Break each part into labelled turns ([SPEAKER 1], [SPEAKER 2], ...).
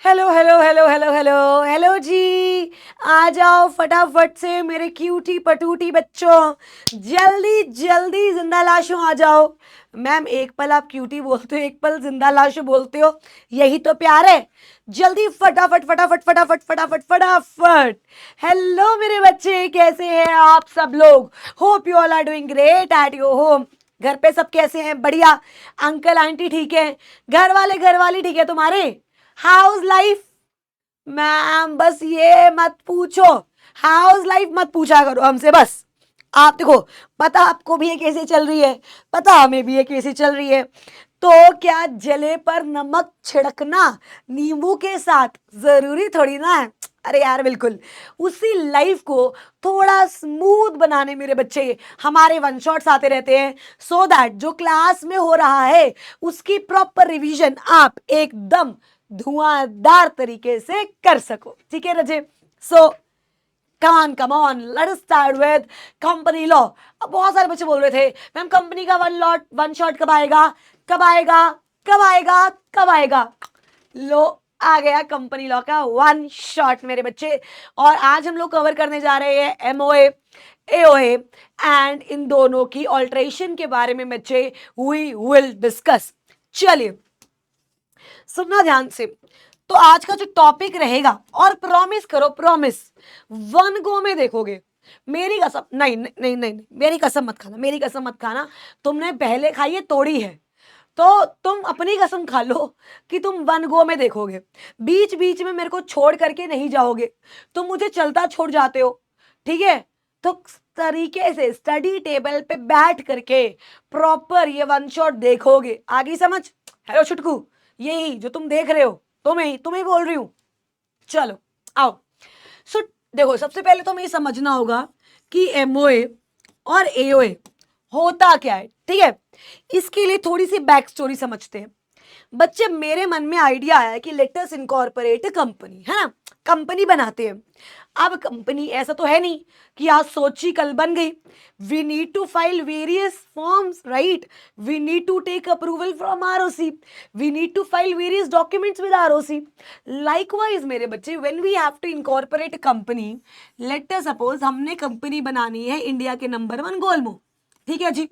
[SPEAKER 1] Hello hello hello hello hello hello जी। आ जाओ फटाफट से मेरे क्यूटी पटूटी बच्चों, जल्दी जल्दी जिंदा लाशों आ जाओ। मैम एक पल आप क्यूटी बोलते हो, एक पल जिंदा लाशों बोलते हो, यही तो प्यार है। जल्दी फटाफट फटाफट फटाफट फटाफट फटाफट। हेलो मेरे बच्चे, कैसे हैं आप सब लोग? Hope you all are doing great at your home. घर पे सब कैसे हैं? बढ़िया। अंकल आंटी ठीक है? घर वाली ठीक है तुम्हारे? House life? मैम बस ये मत पूछो, हाउस लाइफ मत पूछा करो हमसे बस। आप देखो, पता आपको भी ये कैसे चल रही है, पता हमें भी ये कैसे चल रही है। तो क्या जले पर नमक छिड़कना नींबू के साथ जरूरी थोड़ी ना है? अरे यार बिल्कुल। उसी लाइफ को थोड़ा स्मूथ बनाने मेरे बच्चे हमारे वन शॉट्स आते रहते हैं, सो दैट जो क्लास में हो रहा है उसकी प्रॉपर रिवीजन आप एकदम धुआंधार तरीके से कर सको। ठीक है रजे? So come on let's start with company law. अब बहुत सारे बच्चे बोल रहे थे मैम कंपनी का वन शॉट कब आएगा, कब आएगा, कब आएगा, कब आएगा? लो आ गया कंपनी लॉ का वन शॉट मेरे बच्चे। और आज हम लोग कवर करने जा रहे हैं एमओए एओए एंड इन दोनों की ऑल्टरेशन के बारे में बच्चे वी विल डिस्कस। चलिए सुनना ध्यान से। तो आज का जो टॉपिक रहेगा, और प्रॉमिस करो, प्रॉमिस वन गो में देखोगे। मेरी कसम नहीं नहीं नहीं नहीं, मेरी कसम मत खाना, मेरी कसम मत खाना। तुमने पहले खाई है, तोड़ी है, तो तुम अपनी कसम खा लो कि तुम वन गो में देखोगे। बीच बीच में मेरे को छोड़ करके नहीं जाओगे, तुम मुझे चलता छोड़ जाते हो। ठीक है? तो तरीके से स्टडी टेबल पे बैठ करके प्रॉपर ये वन शॉट देखोगे। आगे समझ? हेलो छुटकू, यही जो तुम देख रहे हो, तुम्हें बोल रही हूं। चलो आओ। सो देखो, सबसे पहले तो हमें ये समझना होगा कि एमओए और एओए होता क्या है। ठीक है? इसके लिए थोड़ी सी बैक स्टोरी समझते हैं बच्चे। मेरे मन में आइडिया आया कि लेट अस इनकॉर्पोरेट कंपनी, है ना? कंपनी बनाते हैं। अब कंपनी ऐसा तो है नहीं कि आज सोची कल बन गई। We need to file various forms, right? We need to take approval from ROC, we need to file various documents with ROC. Likewise मेरे बच्चे, when we have to incorporate company, let us suppose हमने company बनानी है India के number 1 गोलमो। ठीक है जी?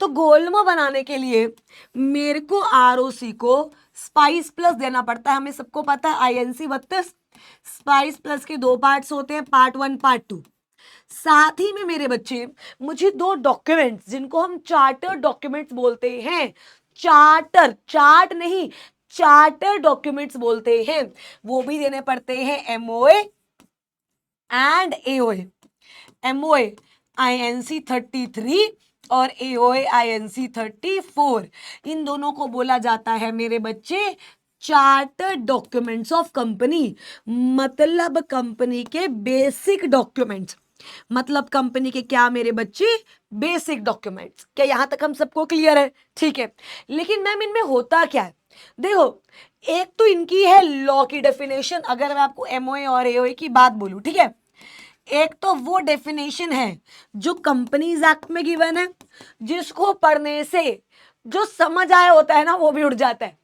[SPEAKER 1] तो गोलमा बनाने के लिए मेरे को आरओसी को स्पाइस प्लस देना पड़ता है। हमें सबको पता है आईएनसी 32 स्पाइस प्लस के 2 पार्ट्स होते हैं, पार्ट 1 पार्ट 2। साथ ही में मेरे बच्चे मुझे 2 डॉक्यूमेंट्स जिनको हम चार्टर डॉक्यूमेंट्स बोलते हैं, चार्टर, चार्ट नहीं, चार्टर डॉक्यूमेंट्स बोलते हैं, वो भी देने पड़ते हैं, MOA and AOA. MOA INC 33 और एओए आईएनसी 34। इन दोनों को बोला जाता है मेरे बच्चे चार्टर डॉक्यूमेंट्स ऑफ कंपनी, मतलब कंपनी के बेसिक डॉक्यूमेंट्स। मतलब कंपनी के क्या मेरे बच्चे? Basic documents. क्या यहां तक हम सबको क्लियर है? ठीक है। लेकिन मैम इनमें होता क्या है? देखो, एक तो इनकी है लॉ की डेफिनेशन। अगर मैं आपको एमओए और एओए की बात बोलूं, ठीक है, एक तो वो डेफिनेशन है जो कंपनीज एक्ट में गिवन है, जिसको पढ़ने से जो समझ आया होता है ना वो भी उड़ जाता है।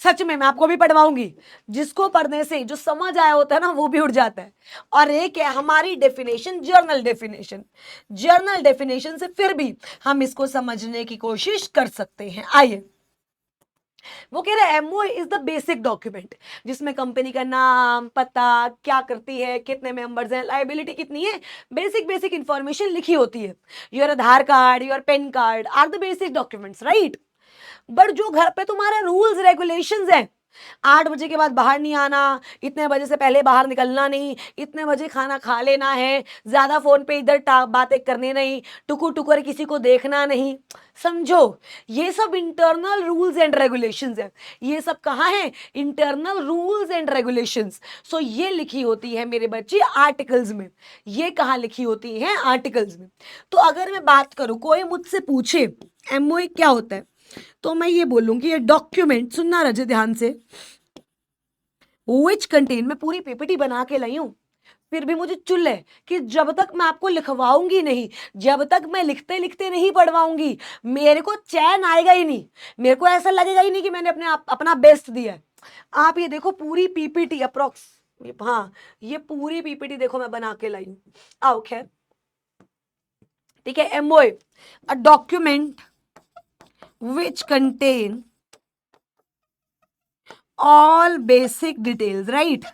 [SPEAKER 1] सच में मैं आपको भी पढ़वाऊंगी, जिसको पढ़ने से जो समझ आया होता है ना वो भी उड़ जाता है। और एक है हमारी definition, journal definition. Journal definition से फिर भी हम इसको समझने की कोशिश कर सकते हैं। आइए, वो कह रहे हैं MO is the basic document, जिसमें कंपनी का नाम, पता, क्या करती है, कितने मेंबर्स हैं, लायबिलिटी कितनी है, बेसिक बेसिक इंफॉर्मेशन लिखी होती है। Your Aadhaar card, your PAN card are the basic documents, right? But जो घर पे तुम्हारे रूल्स रेगुलेशंस हैं, 8 बजे के बाद बाहर नहीं आना, इतने बजे से पहले बाहर निकलना नहीं, इतने बजे खाना खा लेना है, ज्यादा फोन पे इधर बातें करने नहीं, टुकुर टुकुर किसी को देखना नहीं। समझो, ये सब इंटरनल रूल्स एंड रेगुलेशंस है। ये सब कहाँ है? Internal rules and regulations. So ये लिखी होती है मेरे बच्चे आर्टिकल्स में। ये कहाँ लिखी होती है? आर्टिकल्स में। तो अगर मैं बात करूं, कोई मुझसे पूछे एमओए क्या होता है, तो मैं ये बोलूंगी ये डॉक्यूमेंट, सुनना रजे ध्यान से, विच कंटेन, मैं पूरी पीपीटी बना के लाई हूं, फिर भी मुझे चुल है कि जब तक मैं आपको लिखवाऊंगी नहीं, जब तक मैं लिखते लिखते नहीं पढ़वाऊंगी, मेरे को चैन आएगा ही नहीं, मेरे को ऐसा लगेगा ही नहीं कि मैंने अपना बेस्ट दिया है। आप ये देखो पूरी पीपीटी अप्रोक्स, हाँ ये पूरी पीपीटी देखो मैं बना के लाई हूँ। आओ खैर, ठीक है। MOA, a document which contain all basic details, right.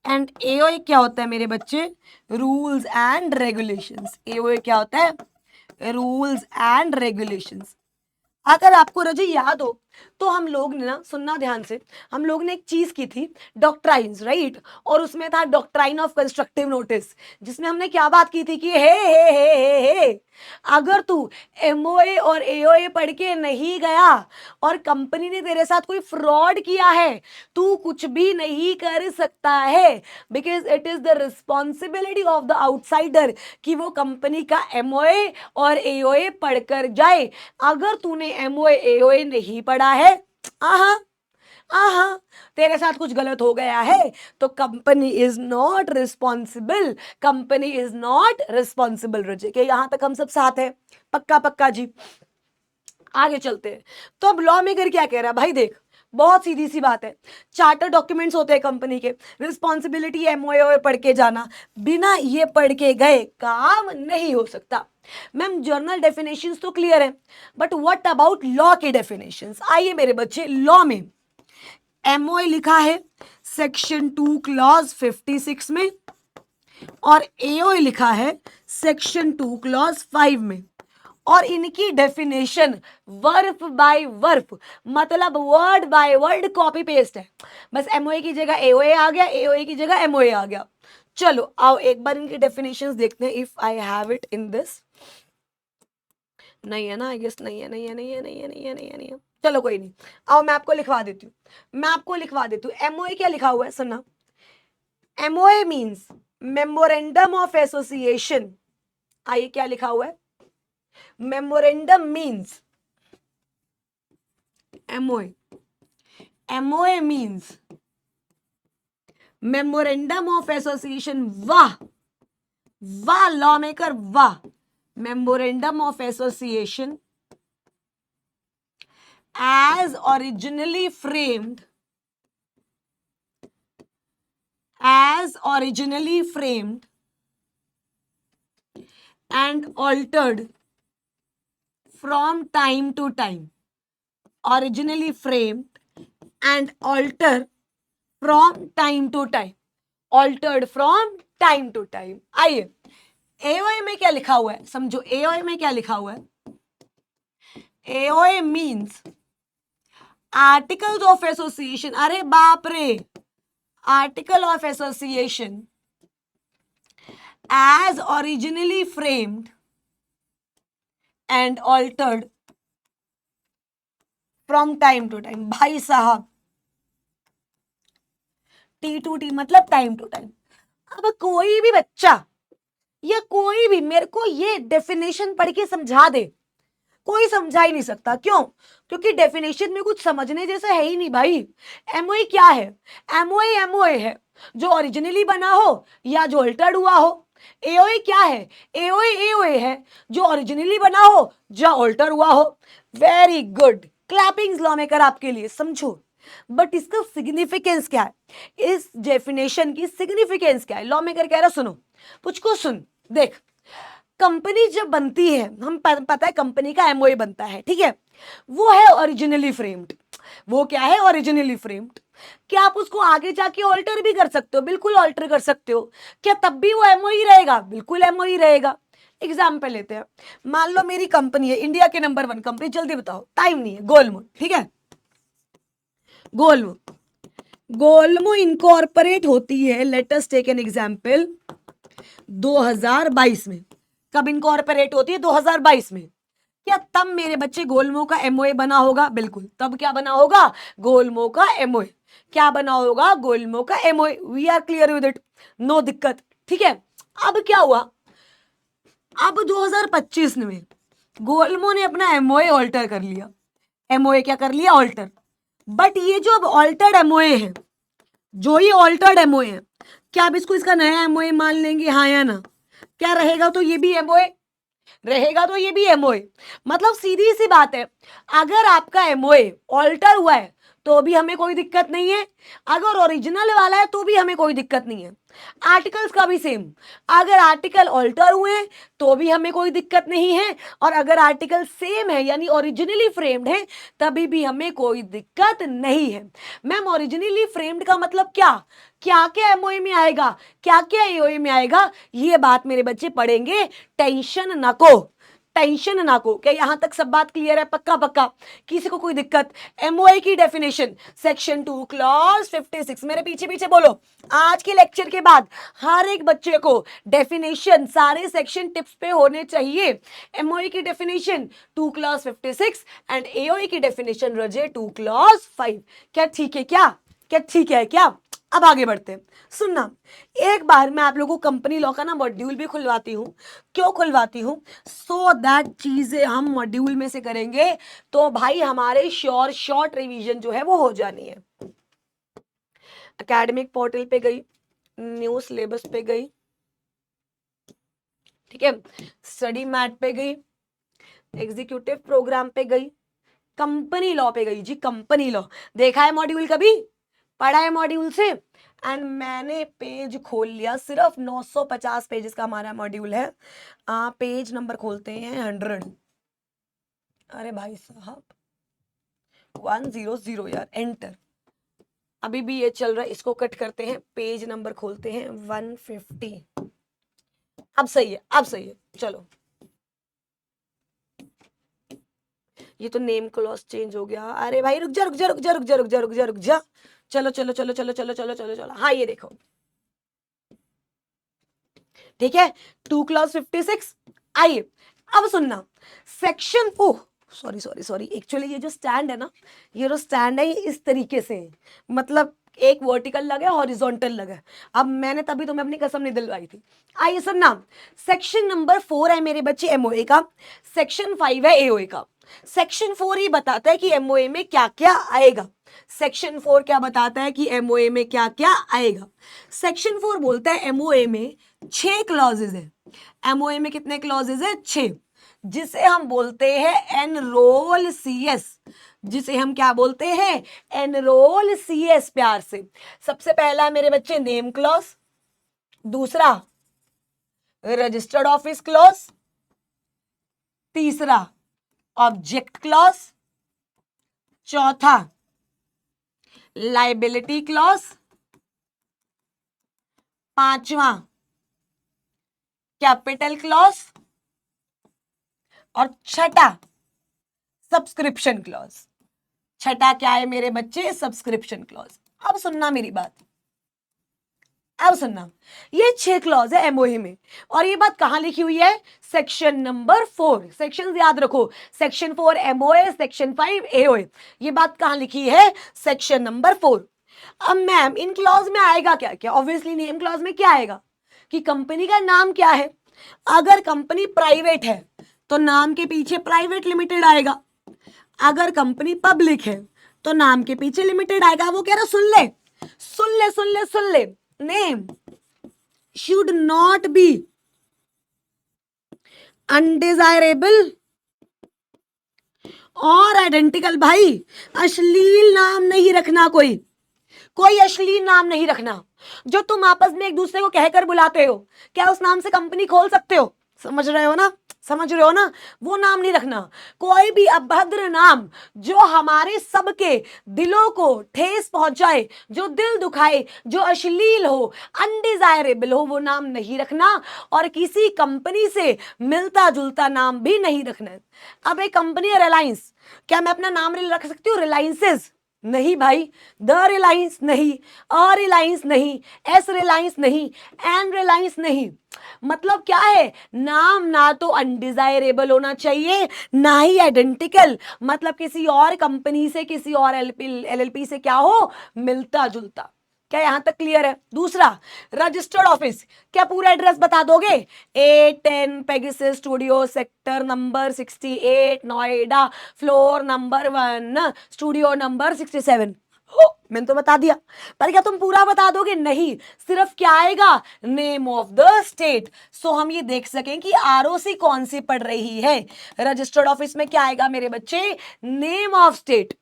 [SPEAKER 1] And AOA क्या होता है मेरे बच्चे? Rules and regulations. एओए क्या होता है? Rules and regulations. अगर आपको रजी याद हो तो हम लोग ने ना, सुनना ध्यान से, हम लोग ने एक चीज की थी डॉक्ट्राइन्स, राइट। और उसमें था डॉक्ट्राइन ऑफ कंस्ट्रक्टिव नोटिस, जिसमें हमने क्या बात की थी कि हे अगर तू एमओए और एओए पढ़ के नहीं गया और कंपनी ने तेरे साथ कोई फ्रॉड किया है, तू कुछ भी नहीं कर सकता है, because it is the responsibility of the outsider कि वो कंपनी का एमओए और एओए पढ़कर जाए। अगर तूने एमओए एओए नहीं पढ़ा है, आहा आहा, तेरे साथ कुछ गलत हो गया है, तो company is not responsible, company is not responsible. रजे के यहां तक हम सब साथ हैं? पक्का पक्का जी। आगे चलते हैं। तो अब लॉ मेकर क्या कह रहा है भाई? देख, बहुत सीधी सी बात है, चार्टर डॉक्यूमेंट्स होते हैं कंपनी के, रिस्पॉन्सिबिलिटी एमओए पढ़ के जाना, बिना ये पढ़ के गए काम नहीं हो सकता। मैम जर्नल डेफिनेशंस तो क्लियर है, बट व्हाट अबाउट लॉ के डेफिनेशंस? आइए मेरे बच्चे, लॉ में एमओए लिखा है सेक्शन 2 क्लॉज 56 में, और एओए लिखा है सेक्शन 2 क्लॉज 5 में, और इनकी डेफिनेशन वर्फ बाय वर्फ, मतलब word by word copy paste है। बस एमओए की जगह एओए आ गया, एओए की जगह एमओए आ गया। चलो आओ एक बार इनकी डेफिनेशंस देखते हैं, if I have it in this. नहीं है ना, आई गेस नहीं है, नहीं है, नहीं है, नहीं है, नहीं है, नहीं है, नहीं है। चलो कोई नहीं, आओ मैं आपको लिखवा देती हूँ, मैं आपको लिखवा देती हूँ। एमओए क्या लिखा हुआ है सुनना, MOA means memorandum of association. आइए क्या लिखा हुआ है? Memorandum means, MOA, MOA means memorandum of association. वाह वाह लॉ मेकर वाह। Memorandum of association as originally framed, as originally framed and altered from time to time, originally framed and altered from time to time, altered from time to time। आइए AOA में क्या लिखा हुआ है समझो, AOA में क्या लिखा हुआ है? AOA means articles of association, अरे बाप रे, article of association as originally framed and altered from time to time। भाई साहब T2T मतलब टाइम टू टाइम। अब कोई भी बच्चा या कोई भी मेरे को ये डेफिनेशन पढ़ के समझा दे, कोई समझा ही नहीं सकता। क्यों? क्योंकि डेफिनेशन में कुछ समझने जैसा है ही नहीं भाई। एमओए क्या है? एमओए एमओए है, जो ओरिजिनली बना हो या जो अल्टर्ड हुआ हो। एओए क्या है? एओए एओए है, जो ओरिजिनली बना हो या अल्टर हुआ हो। Very good, clappings law maker आपके लिए, समझो। बट इसका सिग्निफिकेंस क्या है? इस डेफिनेशन की सिग्निफिकेंस क्या है? लॉ मेकर कह रहा सुनो, मुझको सुन, देख, कंपनी जब बनती है, हम पता है कंपनी का एमओए बनता है, ठीक है, वो है ओरिजिनली फ्रेम्ड। वो क्या है? Originally framed. क्या आप उसको आगे जाके ऑल्टर भी कर सकते हो? बिल्कुल ऑल्टर कर सकते हो। क्या तब भी वो एमओई रहेगा? बिल्कुल एमओई रहेगा। एग्जाम्पल लेते हैं, मान लो मेरी कंपनी है, इंडिया के नंबर 1 कंपनी, जल्दी बताओ, टाइम नहीं है, गोलमो, ठीक है, गोलमो, गोलमो इनकॉर्पोरेट होती है, let us take an example, 2022 में। कब इनकॉर्पोरेट होती है? 2022 में। क्या तब मेरे बच्चे गोलमो का एमओए बना होगा? बिल्कुल। तब क्या बना होगा? गोलमो का एमओए। क्या बना होगा? गोलमो का MOA. We are clear with it, no दिक्कत, ठीक है। अब क्या हुआ? अब 2025 में गोलमो ने अपना एमओए ऑल्टर कर लिया। एमओए क्या कर लिया? ऑल्टर। बट ये जो अब ऑल्टर्ड एमओए है, जो ये ऑल्टर्ड एमओए है, क्या आप इसको इसका नया एमओए मान लेंगे? हाँ या ना? क्या रहेगा? तो ये भी एमओए रहेगा, तो ये भी एमओए। मतलब सीधी सी बात है, अगर आपका एमओए ऑल्टर हुआ है तो भी हमें कोई दिक्कत नहीं है, अगर ओरिजिनल वाला है तो भी हमें कोई दिक्कत नहीं है। आर्टिकल्स का भी सेम, अगर आर्टिकल ऑल्टर हुए हैं तो भी हमें कोई दिक्कत नहीं है, और अगर आर्टिकल सेम है यानी ओरिजिनली फ्रेम्ड है तभी भी हमें कोई दिक्कत नहीं है। मैम ओरिजिनली फ्रेम्ड का मतलब क्या, क्या क्या एमओए में आएगा, क्या क्या एओए में आएगा, ये बात मेरे बच्चे पढ़ेंगे, टेंशन ना को, टेंशन ना को। क्या यहां तक सब बात क्लियर है? पक्का पक्का, किसी को कोई दिक्कत? एमओए की डेफिनेशन सेक्शन 2 क्लॉज 56, मेरे पीछे पीछे बोलो। आज के लेक्चर के बाद हर एक बच्चे को डेफिनेशन सारे सेक्शन टिप्स पे होने चाहिए। एमओए की डेफिनेशन 2 क्लॉज 56 एंड एओए की डेफिनेशन रजे 2 क्लॉज 5। क्या ठीक है? क्या ठीक है क्या? अब आगे बढ़ते हैं। सुनना, एक बार मैं आप लोगों को कंपनी लॉ का ना मॉड्यूल भी खुलवाती हूँ। क्यों खुलवाती हूँ? सो दैट चीजें हम मॉड्यूल में से करेंगे तो भाई हमारे शॉर्ट रिवीजन जो है वो हो जानी है। एकेडमिक पोर्टल पे गई, न्यू सिलेबस पे गई, ठीक है, स्टडी मैट पे गई, एग्जीक्यूटिव प्रोग्राम पे गई, कंपनी लॉ पे गई जी, कंपनी लॉ। देखा है मॉड्यूल कभी? पढ़ा है मॉड्यूल से? एंड मैंने पेज खोल लिया, सिर्फ 950 पेजेस का हमारा मॉड्यूल है। पेज नंबर खोलते हैं 100। अरे भाई साहब 100 यार, एंटर। अभी भी ये चल रहा है, इसको कट करते हैं, पेज नंबर खोलते हैं 150। अब सही है, अब सही है, चलो। ये तो नेम क्लॉज चेंज हो गया। अरे भाई रुक जा रुक जा रुक जा रुक जा रुक जा रुक जा रुक जा, चलो चलो चलो चलो चलो चलो चलो चलो। हाँ ये देखो, ठीक है, 2 क्लॉज 56। आइए अब सुनना, section sorry sorry sorry, actually ये जो स्टैंड है ना, ये जो स्टैंड है ये इस तरीके से है, मतलब एक वर्टिकल लगा है, हॉरिजॉन्टल लगा है। अब मैंने तभी तुम्हें अपनी कसम नहीं दिलवाई थी। आइए सुनना, सेक्शन नंबर 4 है मेरे बच्चे एमओए का, सेक्शन 5 है एओए का। सेक्शन 4 ही बताता है कि एमओए में क्या क्या आएगा। सेक्शन 4 क्या बताता है कि एमओए में क्या क्या आएगा? सेक्शन 4 बोलता है एमओए में 6 क्लॉजेज है। एमओए में कितने क्लॉजेज है? 6, जिसे हम बोलते हैं एनरोल सीएस, जिसे हम क्या बोलते हैं? एनरोल सीएस, प्यार से। सबसे पहला मेरे बच्चे नेम क्लॉज, दूसरा रजिस्टर्ड ऑफिस क्लॉज, तीसरा ऑब्जेक्ट क्लॉज, चौथा लाइबिलिटी क्लॉज, पांचवा कैपिटल क्लॉज, और छठा सब्सक्रिप्शन क्लॉज। छठा क्या है मेरे बच्चे? Subscription clause. अब सुनना मेरी बात, अब सुनना, ये 6 क्लॉज है एमओए में, और ये बात कहां लिखी हुई है? Section number 4। सेक्शन याद रखो, सेक्शन 4 एमओए, सेक्शन 5 एओए। ये बात कहां लिखी है? Section number 4। अब मैम इन क्लॉज में आएगा क्या क्या? ऑब्वियसली नेम क्लॉज में क्या आएगा कि कंपनी का नाम क्या है। अगर कंपनी प्राइवेट है तो नाम के पीछे प्राइवेट लिमिटेड आएगा, अगर कंपनी पब्लिक है तो नाम के पीछे लिमिटेड आएगा। वो कह रहा सुन ले सुन ले सुन ले सुन ले, name should not be undesirable और आइडेंटिकल। भाई अश्लील नाम नहीं रखना, कोई अश्लील नाम नहीं रखना। जो तुम आपस में एक दूसरे को कहकर बुलाते हो, क्या उस नाम से कंपनी खोल सकते हो? समझ रहे हो ना, समझ रहे हो ना? वो नाम नहीं रखना। कोई भी अभद्र नाम जो हमारे सबके दिलों को ठेस पहुंचाए, जो दिल दुखाए, जो अश्लील हो, अनडिजायरेबल हो, वो नाम नहीं रखना, और किसी कंपनी से मिलता जुलता नाम भी नहीं रखना। अब एक कंपनी है रिलायंस, क्या मैं अपना नाम रख सकती हूँ रिलायंसेस? नहीं भाई, द रिलायंस नहीं, अ रिलायंस नहीं, एस रिलायंस नहीं, एन रिलायंस नहीं। मतलब क्या है? नाम ना तो अनडिजायरेबल होना चाहिए, ना ही आइडेंटिकल, मतलब किसी और कंपनी से, किसी और एलएलपी से क्या हो? मिलता जुलता। क्या यहां तक क्लियर है? दूसरा रजिस्टर्ड ऑफिस, क्या पूरा एड्रेस बता दोगे? 810 Pegasus studio, sector number 68, Noida, floor number 1, studio number 67। मैंने तो बता दिया, पर क्या तुम पूरा बता दोगे? नहीं, सिर्फ क्या आएगा? Name of the state. So हम ये देख सकें कि आरओसी कौन सी पढ़ रही है। रजिस्टर्ड ऑफिस में क्या आएगा मेरे बच्चे? Name of state.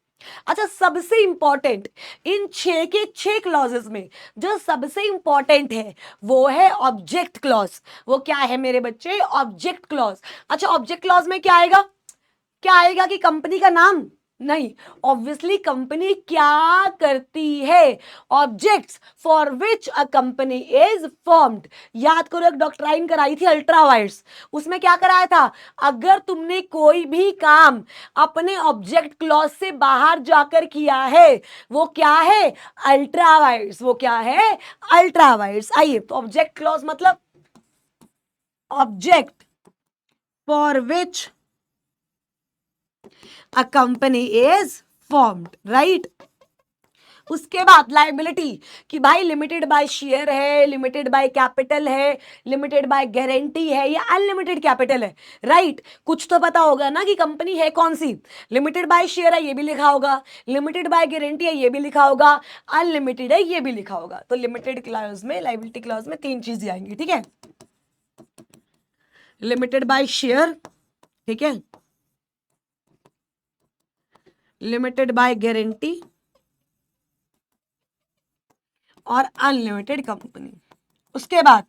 [SPEAKER 1] अच्छा, सबसे इंपॉर्टेंट इन 6 के 6 क्लॉजेस में जो सबसे इंपॉर्टेंट है वो है ऑब्जेक्ट क्लॉज। वो क्या है मेरे बच्चे? Object clause. अच्छा, ऑब्जेक्ट क्लॉज में क्या आएगा? क्या आएगा कि कंपनी का नाम? नहीं, ऑब्वियसली कंपनी क्या करती है, objects for which a company is formed. याद करो, एक डॉक्ट्राइन कराई थी अल्ट्रा वायर्स, उसमें क्या कराया था? अगर तुमने कोई भी काम अपने ऑब्जेक्ट क्लॉज से बाहर जाकर किया है वो क्या है? Ultra vires. वो क्या है? Ultra vires. आइए, तो ऑब्जेक्ट क्लॉज मतलब object for which a company is formed, right? उसके बाद लाइबिलिटी, कि भाई लिमिटेड बाय शेयर है, लिमिटेड बाय कैपिटल है, लिमिटेड बाय गारंटी है या अनलिमिटेड कैपिटल है, राइट? कुछ तो पता होगा ना कि कंपनी है कौन सी। लिमिटेड बाय शेयर है ये भी लिखा होगा, लिमिटेड बाय गारंटी है ये भी लिखा होगा, अनलिमिटेड है ये भी लिखा होगा। तो लिमिटेड क्लॉज में, लाइबिलिटी क्लॉज में 3 चीजें आएंगी, ठीक है? लिमिटेड बाय शेयर, ठीक है, लिमिटेड बाय गारंटी और अनलिमिटेड कंपनी। उसके बाद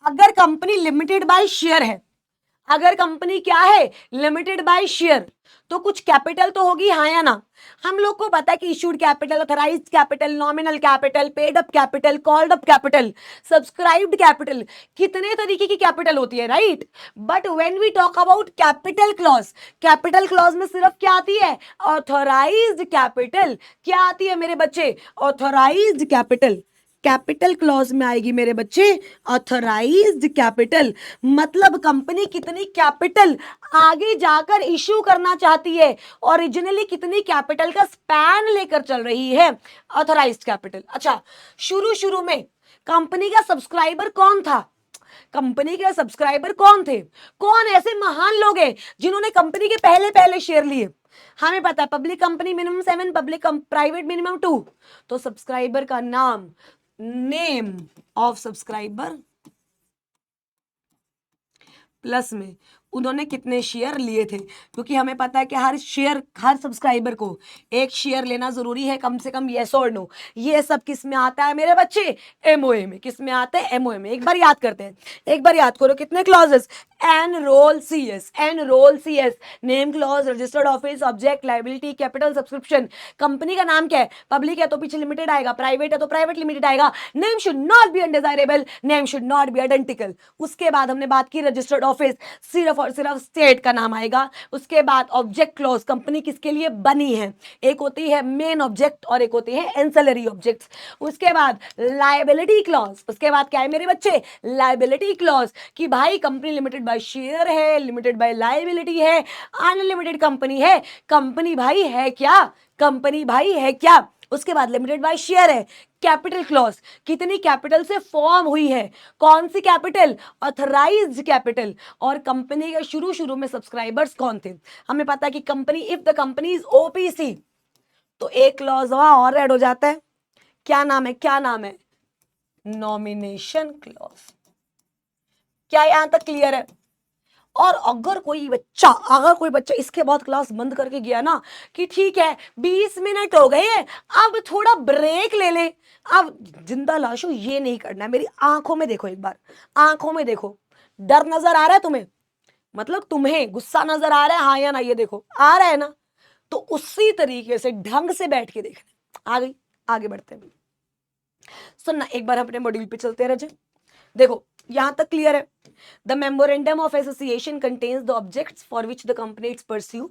[SPEAKER 1] अगर कंपनी लिमिटेड बाय शेयर है, अगर कंपनी क्या है? लिमिटेड बाय शेयर, तो कुछ कैपिटल तो होगी, हाँ या ना? हम लोग को पता है कि issued capital, authorised capital, nominal capital, paid up capital, called up capital, subscribed capital, कितने तरीके की कैपिटल होती है, right? But when we talk about capital clause में सिर्फ क्या आती है? Authorised capital. क्या आती है मेरे बच्चे? Authorised capital. कैपिटल क्लॉज में आएगी मेरे बच्चे ऑथराइज्ड कैपिटल। मतलब कंपनी कितनी कैपिटल आगे जाकर इश्यू करना चाहती है, ओरिजिनली कितनी कैपिटल का स्पैन लेकर चल रही है, ऑथराइज्ड कैपिटल। अच्छा, शुरू शुरू में कंपनी का सब्सक्राइबर कौन था? कंपनी के सब्सक्राइबर कौन थे? कौन ऐसे महान लोग हैं जिन्होंने कंपनी के पहले पहले शेयर लिए? हमें पता है public company minimum 7, public private minimum 2। तो सब्सक्राइबर का नाम, नेम ऑफ सब्सक्राइबर, प्लस में उन्होंने कितने शेयर लिए थे, क्योंकि हमें पता है कि हर सब्सक्राइबर को एक शेयर लेना जरूरी है कम से कम, येस और नो। ये सब किस में आता है मेरे बच्चे? एमओए में। किस में आता है? एमओए में। एक बार याद करते हैं, एक बार याद करो कितने clauses? Enrol CS, enrol CS, name clause, registered office, object, liability, capital, subscription. Company का नाम क्या है? पब्लिक है तो पीछे लिमिटेड आएगा, प्राइवेट है तो प्राइवेट लिमिटेड आएगा। Name should not be undesirable, name should not be identical. उसके बाद हमने बात की रजिस्टर्ड ऑफिस, सिर्फ और सिर्फ स्टेट का नाम आएगा। उसके बाद ऑब्जेक्ट क्लॉज, कंपनी किसके लिए बनी है? एक होती है मेन ऑब्जेक्ट और एक होती है एंसेलरी ऑब्जेक्ट्स। उसके बाद लायबिलिटी क्लॉज, उसके बाद क्या है मेरे बच्चे? लायबिलिटी क्लॉज, कि भाई कंपनी लिमिटेड बाय शेयर है, लिमिटेड बाय लायबिलिटी है, अनलिमिटेड कंपनी है। कंपनी भाई है क्या? कंपनी भाई है क्या? उसके बाद लिमिटेड बाय शेयर है। कैपिटल क्लॉज, कितनी कैपिटल से फॉर्म हुई है? कौन सी कैपिटल? Authorised capital. और कंपनी के शुरू शुरू में सब्सक्राइबर्स कौन थे? हमें पता है कि company, if the company is OPC, तो एक क्लॉज वहां और ऐड हो जाता है। क्या नाम है? क्या नाम है? Nomination clause. क्या यहां तक क्लियर है? और अगर कोई बच्चा इसके बाद क्लास बंद करके गया ना कि ठीक है 20 मिनट हो गए हैं, अब थोड़ा ब्रेक ले ले, अब जिंदा लाशों ये नहीं करना है। मेरी आंखों में देखो, एक बार आंखों में देखो, डर नजर आ रहा है तुम्हें? मतलब तुम्हें गुस्सा नजर आ रहा है, हाँ या ना? ये देखो आ रहा है ना? तो उसी तरीके से ढंग से बैठ के देखना। आ गई? आगे बढ़ते हैं। सुनना, एक बार अपने मॉड्यूल पे चलते रहे। देखो यहां तक क्लियर है? The memorandum of association contains the objects for which the company is pursue.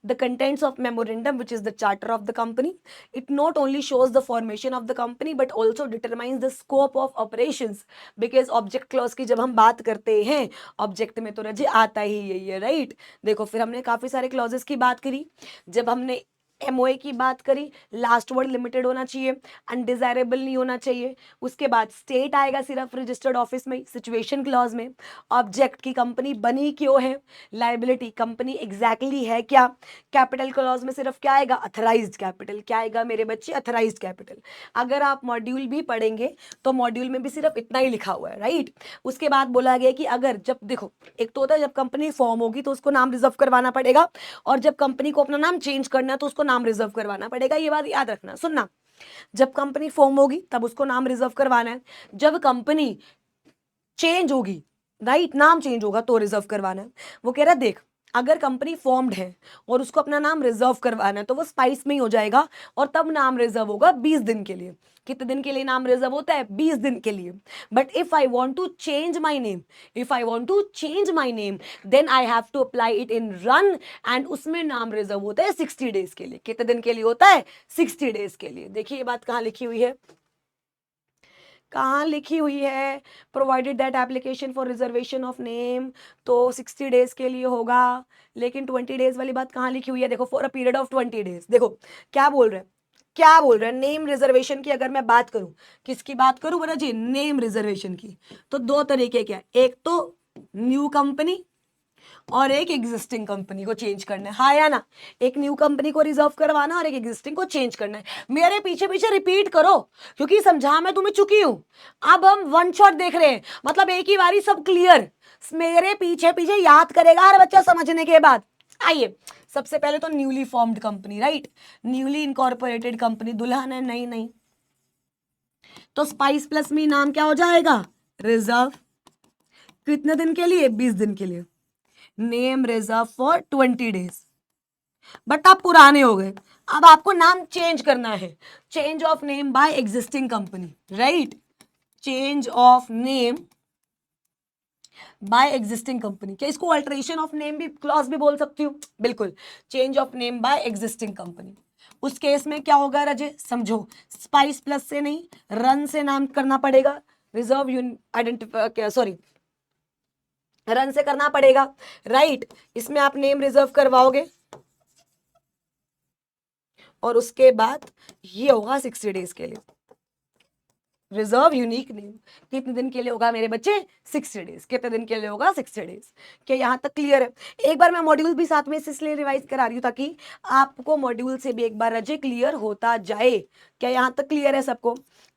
[SPEAKER 1] The contents of memorandum, which is the charter of the company, it not only shows the formation of the company but also determines the scope of operations. Because object clause की जब हम बात करते हैं, object में तो रजे आता ही यही है, राइट? देखो फिर हमने काफी सारे क्लॉजेस की बात करी। जब हमने एमओए की बात करी, लास्ट वर्ड लिमिटेड होना चाहिए, अनडिजायरेबल नहीं होना चाहिए। उसके बाद स्टेट आएगा सिर्फ रजिस्टर्ड ऑफिस में, सिचुएशन क्लॉज में। ऑब्जेक्ट की कंपनी बनी क्यों है, लायबिलिटी कंपनी एग्जैक्टली है क्या। कैपिटल क्लॉज में सिर्फ क्या आएगा? अथराइज्ड कैपिटल। क्या आएगा मेरे बच्चे? अथराइज्ड कैपिटल। अगर आप मॉड्यूल भी पढ़ेंगे तो मॉड्यूल में भी सिर्फ इतना ही लिखा हुआ है, राइट? उसके बाद बोला गया कि अगर, जब देखो एक तो होता है जब कंपनी फॉर्म होगी तो उसको नाम रिजर्व करवाना पड़ेगा, और जब कंपनी को अपना नाम चेंज करना है तो उसको नाम रिजर्व करवाना पड़ेगा, ये बात याद रखना। सुनना, जब कंपनी फॉर्म होगी तब उसको नाम रिजर्व करवाना है, जब कंपनी चेंज होगी, राइट, नाम चेंज होगा तो रिजर्व करवाना है। वो कह रहा है देख, अगर कंपनी फॉर्म्ड है और उसको अपना नाम रिजर्व करवाना है तो वो स्पाइस में ही हो जाएगा, और तब नाम रिजर्व होगा 20 दिन के लिए। कितने दिन के लिए नाम रिजर्व होता है? 20 दिन के लिए। But if I want to change my name, then I have to apply it in RUN, and उसमें नाम रिजर्व होता है 60 डेज के लिए। कितने दिन के लिए होता है? 60 डेज के लिए। देखिए ये बात कहाँ लिखी हुई है, कहाँ लिखी हुई है? Provided that application for reservation of name, तो 60 डेज के लिए होगा। लेकिन 20 डेज वाली बात कहाँ लिखी हुई है? देखो, for a period of 20 days. देखो क्या बोल रहे हैं, क्या बोल रहे हैं? नेम रिजर्वेशन की अगर मैं बात करूं, किसकी बात करूं बना जी? नेम रिजर्वेशन की। तो दो तरीके क्या है, एक तो न्यू कंपनी और एक एग्जिस्टिंग कंपनी को चेंज करना है, हाँ या ना? एक न्यू कंपनी को रिजर्व करवाना और एक एग्जिस्टिंग को चेंज करना है। मेरे पीछे पीछे रिपीट करो, क्योंकि समझा मैं तुम्हें चुकी हूं। अब हम वन शॉट देख रहे हैं, मतलब एक ही बारी सब क्लियर। मेरे पीछे पीछे याद करेगा हर बच्चा समझने के बाद। आइए, सबसे पहले तो newly formed company, right, newly incorporated company, दुल्हन है, नहीं नहीं, तो स्पाइस प्लस में नाम क्या हो जाएगा? रिजर्व। कितने दिन के लिए? 20 दिन के लिए। Name reserve for 20 days. But आप पुराने हो गए, अब आपको नाम चेंज करना है। Change of name by existing company, right, change of name by existing company. क्या इसको अल्टरेशन ऑफ नेम भी क्लॉज भी बोल सकती हूँ? बिल्कुल, change of name by existing company. उस केस में क्या होगा रजे? समझो, स्पाइस प्लस से नहीं, रन से नाम करना पड़ेगा। रिजर्व आइडेंटिफाई, सॉरी, रन से करना पड़ेगा, राइट। इसमें आप नेम रिजर्व करवाओगे और उसके बाद ये होगा 60 डेज के लिए। रिजर्व यूनिक नेम कितने दिन के लिए होगा मेरे बच्चे? 60 डेज। कितने दिन के लिए होगा? 60 डेज। क्या यहां तक क्लियर है? एक बार मैं मॉड्यूल भी साथ में इसलिए रिवाइज करा रही हूँ ताकि आपको मॉड्यूल से भी एक बार रजे क्लियर होता जाए। क्या यहां तक क्लियर है सबको?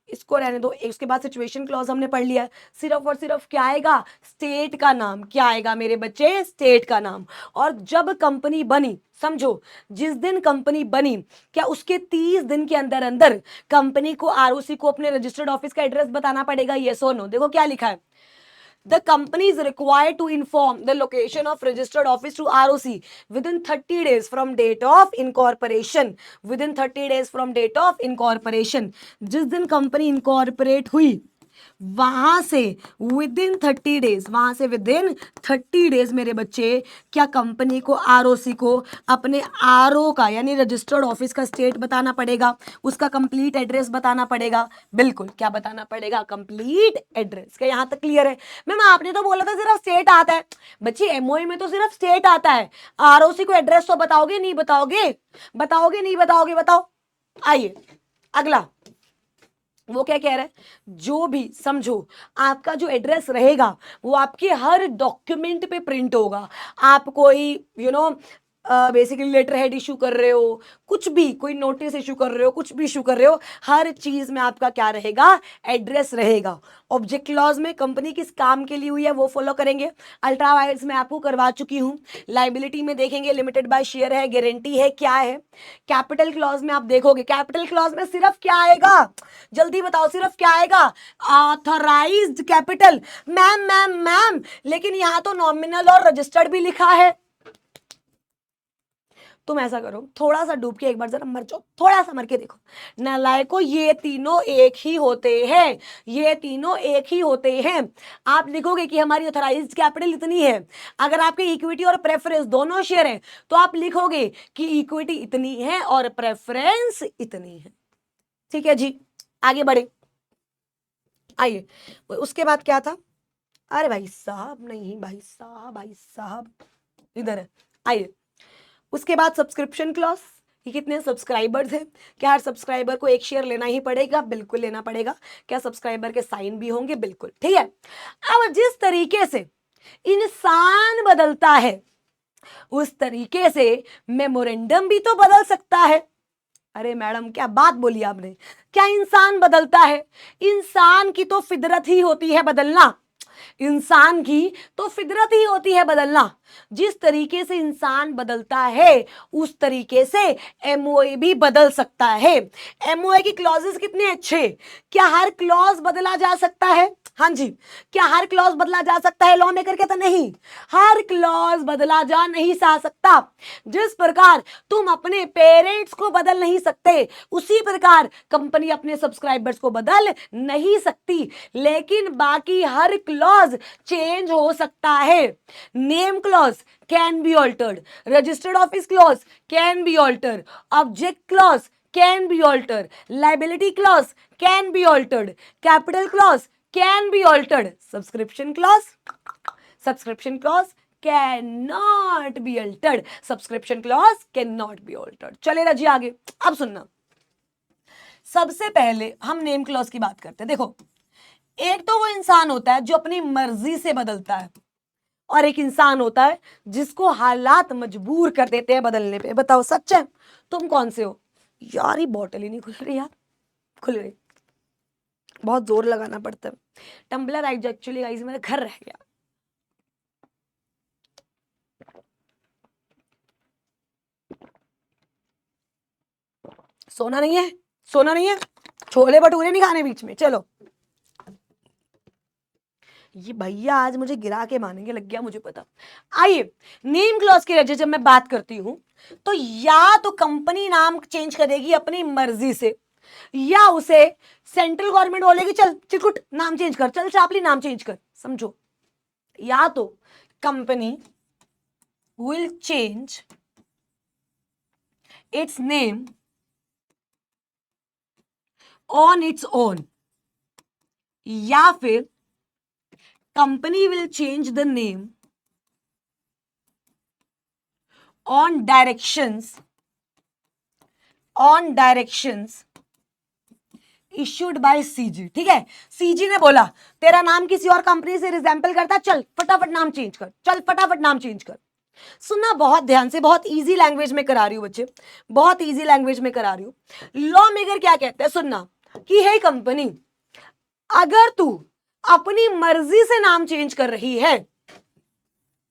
[SPEAKER 1] इसको रहने दो। उसके बाद सिचुएशन क्लॉज हमने पढ़ लिया है। सिर्फ और सिर्फ क्या आएगा? स्टेट का नाम। क्या आएगा मेरे बच्चे? स्टेट का नाम। और जब कंपनी बनी, समझो, जिस दिन कंपनी बनी, क्या उसके 30 दिन के अंदर अंदर कंपनी को, आरओसी को अपने रजिस्टर्ड ऑफिस का एड्रेस बताना पड़ेगा, येस और नो? देखो क्या लिखा है, the company is required to inform the location of registered office to ROC within 30 days from date of incorporation. Within 30 days from date of incorporation. जिस दिन कंपनी इनकॉर्पोरेट हुई वहां से विदिन 30 डेज, वहां से विदिन 30 डेज मेरे बच्चे, क्या कंपनी को, आरओसी को अपने आरओ का यानी रजिस्टर्ड ऑफिस का स्टेट बताना पड़ेगा, उसका कंप्लीट एड्रेस बताना पड़ेगा। बिल्कुल, क्या बताना पड़ेगा? Complete address. क्या यहां तक क्लियर है? मैम आपने तो बोला था सिर्फ स्टेट आता है। बच्चे एमओए में तो सिर्फ स्टेट आता है, आरओसी को एड्रेस तो बताओगे नहीं बताओगे? बताओगे नहीं बताओगे? बताओ। आइए अगला, वो क्या कह रहा है, जो भी समझो आपका जो एड्रेस रहेगा वो आपके हर डॉक्यूमेंट पे प्रिंट होगा। आप कोई बेसिकली लेटर हेड इशू कर रहे हो, कुछ भी, कोई नोटिस इशू कर रहे हो, कुछ भी इशू कर रहे हो, हर चीज में आपका क्या रहेगा? एड्रेस रहेगा। ऑब्जेक्ट क्लॉज में कंपनी किस काम के लिए हुई है वो फॉलो करेंगे। अल्ट्रा वायर्स में आपको करवा चुकी हूं। लाइबिलिटी में देखेंगे लिमिटेड बाय शेयर है, गारंटी है, क्या है। कैपिटल क्लॉज में आप देखोगे, कैपिटल क्लॉज में सिर्फ क्या आएगा? जल्दी बताओ, सिर्फ क्या आएगा? Authorised capital. Ma'am ma'am ma'am, लेकिन यहां तो नॉमिनल और रजिस्टर्ड भी लिखा है। तुम ऐसा करो, थोड़ा सा डूब के एक बार जरा मर जाओ, थोड़ा सा मर के देखो। नालायको, ये तीनों एक ही होते हैं, ये तीनों एक ही होते हैं। आप लिखोगे कि हमारी ऑथराइज्ड कैपिटल इतनी है। अगर आपके इक्विटी और प्रेफरेंस दोनों शेयर हैं तो आप लिखोगे कि इक्विटी इतनी है और प्रेफरेंस इतनी है। ठीक है जी, आगे बढ़े। आइए, उसके बाद क्या था? अरे भाई साहब, नहीं भाई साहब, भाई साहब इधर है। आइए, उसके बाद सब्सक्रिप्शन क्लॉज, कि कितने सब्सक्राइबर्स हैं। क्या हर सब्सक्राइबर को एक शेयर लेना ही पड़ेगा? बिल्कुल लेना पड़ेगा। क्या सब्सक्राइबर के साइन भी होंगे? बिल्कुल। ठीक है, अब जिस तरीके से इंसान बदलता है उस तरीके से मेमोरेंडम भी तो बदल सकता है। अरे मैडम क्या बात बोली आपने, क्या इंसान बदलता है? इंसान की तो फितरत ही होती है बदलना, इंसान की तो फितरत ही होती है बदलना। जिस तरीके से इंसान बदलता है उस तरीके से एमओए भी बदल सकता है। एमओए की क्लॉजेस कितने अच्छे, क्या हर क्लॉज बदला जा सकता है? हाँ जी, क्या हर क्लॉज बदला जा सकता है? लॉ मेकर कहता नहीं, हर क्लॉज बदला जा नहीं सकता। जिस प्रकार तुम अपने पेरेंट्स को बदल नहीं सकते, उसी प्रकार कंपनी अपने सब्सक्राइबर्स को बदल नहीं सकती, लेकिन बाकी हर क्लॉज चेंज हो सकता है। Name clause can be altered, registered office clause can be altered, object clause can be altered, liability clause can be altered, capital clause can be altered, subscription clause cannot be altered, subscription clause cannot be altered। चलेगा जी आगे। अब सुनना, सबसे पहले हम name clause की बात करते हैं। देखो, एक तो वो इंसान होता है जो अपनी मर्जी से बदलता है, और एक इंसान होता है जिसको हालात मजबूर कर देते हैं बदलने पे। बताओ सच है, तुम कौन से हो? यार ये बॉटल ही नहीं खुल रही यार, खुल गई, बहुत जोर लगाना पड़ता है। टम्बलर एक्चुअली गाइस मेरा घर रह गया। सोना नहीं है, सोना नहीं है, छोले भटूरे नहीं खाने बीच में। चलो, ये भैया आज मुझे गिरा के मानेंगे, लग गया मुझे पता। आइए, नेम क्लॉज के वजह जब मैं बात करती हूं तो या तो कंपनी नाम चेंज करेगी अपनी मर्जी से, या उसे सेंट्रल गवर्नमेंट बोलेगी चल चिरकुट नाम चेंज कर, चल चापली नाम चेंज कर। समझो, या तो company will change its name on its own, या फिर company will change the name on directions issued by CG. ठीक है, सीजी ने बोला तेरा नाम किसी और कंपनी से रिजेंबल करता है, चल फटाफट नाम चेंज कर, चल फटाफट नाम चेंज कर। सुनना बहुत ध्यान से, बहुत इजी लैंग्वेज में करा रही हूं बच्चे, बहुत इजी लैंग्वेज में करा रही हूं। लॉ मेकर क्या कहते हैं, सुनना कि हे कंपनी, अगर तू अपनी मर्जी से नाम चेंज कर रही है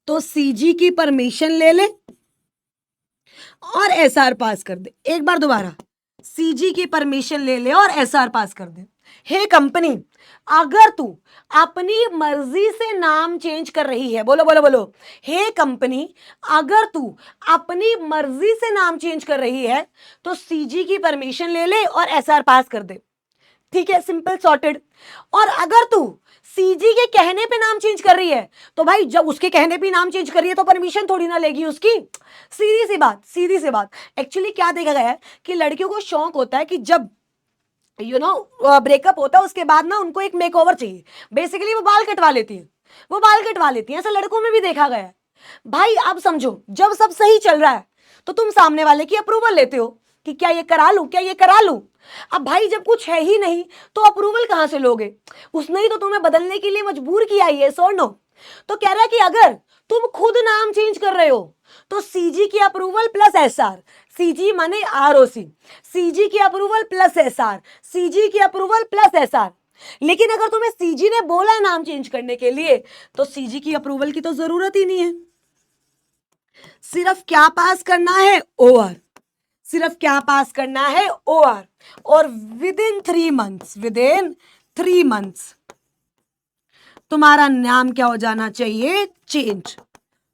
[SPEAKER 1] तो सीजी की परमिशन ले ले और एसआर पास कर दे। एक बार दोबारा, सीजी की परमिशन ले ले और एसआर पास कर दे। हे कंपनी, अगर तू अपनी मर्जी से नाम चेंज कर रही है, बोलो बोलो बोलो, हे कंपनी, अगर तू अपनी मर्जी से नाम चेंज कर रही है तो सीजी की परमिशन ले ले और एसआर पास कर दे। ठीक है, सिंपल सॉर्टेड। और अगर तू सीजी के कहने पे नाम चेंज कर रही है तो भाई जब उसके कहने पे नाम चेंज कर रही है तो परमिशन थोड़ी ना लेगी उसकी। सीधी सी बात, सीधी सी बात। एक्चुअली क्या देखा गया है कि लड़कियों को शौक होता है कि जब ब्रेकअप होता है उसके बाद ना उनको एक मेकओवर चाहिए, बेसिकली वो बाल कटवा लेती है, वो बाल कटवा लेती है। ऐसा लड़कों में भी देखा गया है। भाई अब समझो, जब सब सही चल रहा है तो तुम सामने वाले की अप्रूवल लेते हो कि क्या ये करा लूं, क्या ये करा लूं। अब भाई जब कुछ है ही नहीं तो अप्रूवल कहां से लोगे? उसने ही तो तुम्हें बदलने के लिए मजबूर किया है, सो नो। तो कह रहा है कि अगर तुम खुद नाम चेंज कर रहे हो तो सीजी की अप्रूवल प्लस एसआर, सीजी माने आरओसी, सीजी की अप्रूवल प्लस एसआर, सीजी की अप्रूवल प्लस एसआर। लेकिन अगर तुम्हें सीजी ने बोला है नाम चेंज करने के लिए तो सीजी की अप्रूवल की तो जरूरत ही नहीं है। सिर्फ क्या पास करना है, ओआर, सिर्फ क्या पास करना है, ओआर। और विद इन 3 मंथ्स तुम्हारा नाम क्या हो जाना चाहिए, चेंज।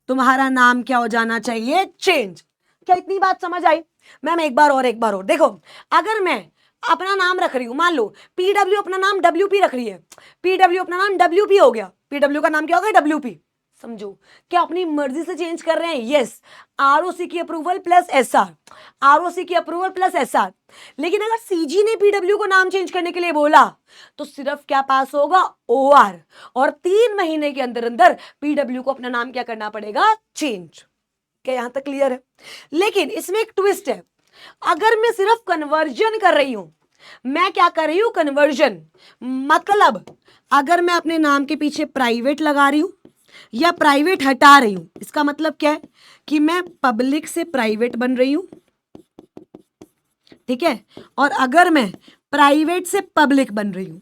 [SPEAKER 1] तुम्हारा नाम क्या हो जाना चाहिए, चेंज। क्या इतनी बात समझ आई? मैम एक बार और देखो, अगर मैं अपना नाम रख रही हूं, मान लो पीडब्ल्यू अपना नाम डब्ल्यूपी रख रही है, पीडब्ल्यू अपना नाम डब्ल्यूपी हो गया, पीडब्ल्यू का नाम क्या हो गया, डब्ल्यूपी। समझो, क्या अपनी मर्जी से चेंज कर रहे हैं? यस, आरओसी की अप्रूवल प्लस एसआर, आरओसी की अप्रूवल प्लस एसआर। लेकिन अगर सीजी ने पीडब्ल्यू को नाम चेंज करने के लिए बोला तो सिर्फ क्या पास होगा, ओआर। और 3 महीने के अंदर अंदर पीडब्ल्यू को अपना नाम क्या करना पड़ेगा, चेंज। क्या यहां तक क्लियर है? लेकिन इसमें एक ट्विस्ट है। अगर मैं सिर्फ कन्वर्जन कर रही हूं, मैं क्या कर रही हूं, कन्वर्जन, मतलब अगर मैं अपने नाम के पीछे प्राइवेट लगा रही हूं या प्राइवेट हटा रही हूं, इसका मतलब क्या है कि मैं पब्लिक से प्राइवेट बन रही हूं। ठीक है, और अगर मैं प्राइवेट से पब्लिक बन रही हूं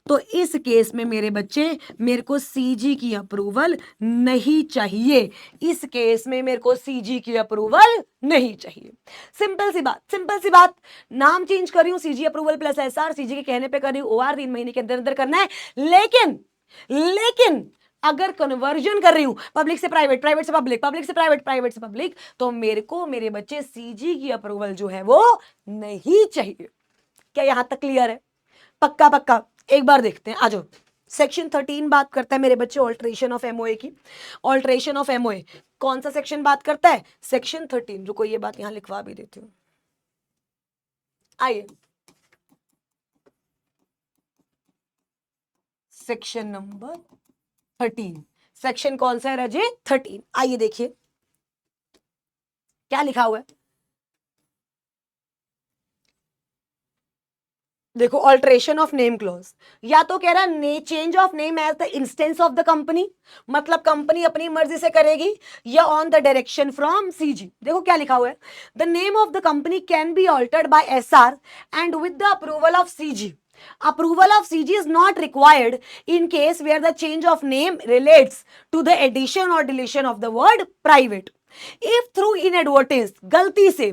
[SPEAKER 1] तो इस केस में मेरे बच्चे मेरे को सीजी की अप्रूवल नहीं चाहिए। इस केस में मेरे को सीजी की अप्रूवल नहीं चाहिए। सिंपल सी बात, सिंपल सी बात। नाम चेंज कर रही हूं, CG approval plus SR, CG के कहने पे कर रही हूं, ओआर 3 महीने के अंदर अंदर करना है। लेकिन अगर कन्वर्जन कर रही हूं पब्लिक से प्राइवेट, प्राइवेट से पब्लिक, पब्लिक से प्राइवेट, प्राइवेट से पब्लिक, तो मेरे को मेरे बच्चे सीजी की अप्रूवल जो है वो नहीं चाहिए। क्या यहां तक क्लियर है? पक्का पक्का। एक बार देखते हैं, आ जाओ। सेक्शन 13 बात करता है मेरे बच्चे ऑल्ट्रेशन ऑफ एमओए की। ऑल्ट्रेशन ऑफ एमओए कौन सा सेक्शन बात करता है? सेक्शन 13। रुको ये बात यहां लिखवा भी देती हूं। आइए, सेक्शन नंबर 13। सेक्शन कौन सा है रजे? 13। आइए देखिए क्या लिखा हुआ है। देखो, ऑल्ट्रेशन ऑफ नेम क्लॉज, या तो कह रहा है change of name as the instance of the company, मतलब कंपनी अपनी मर्जी से करेगी, या on the direction from CG. देखो क्या लिखा हुआ है, the name of the company can be altered by SR and with the approval of CG. Approval of CG is not required in case where the change of name relates to the addition or deletion of the word private. If through inadvertence, गलती से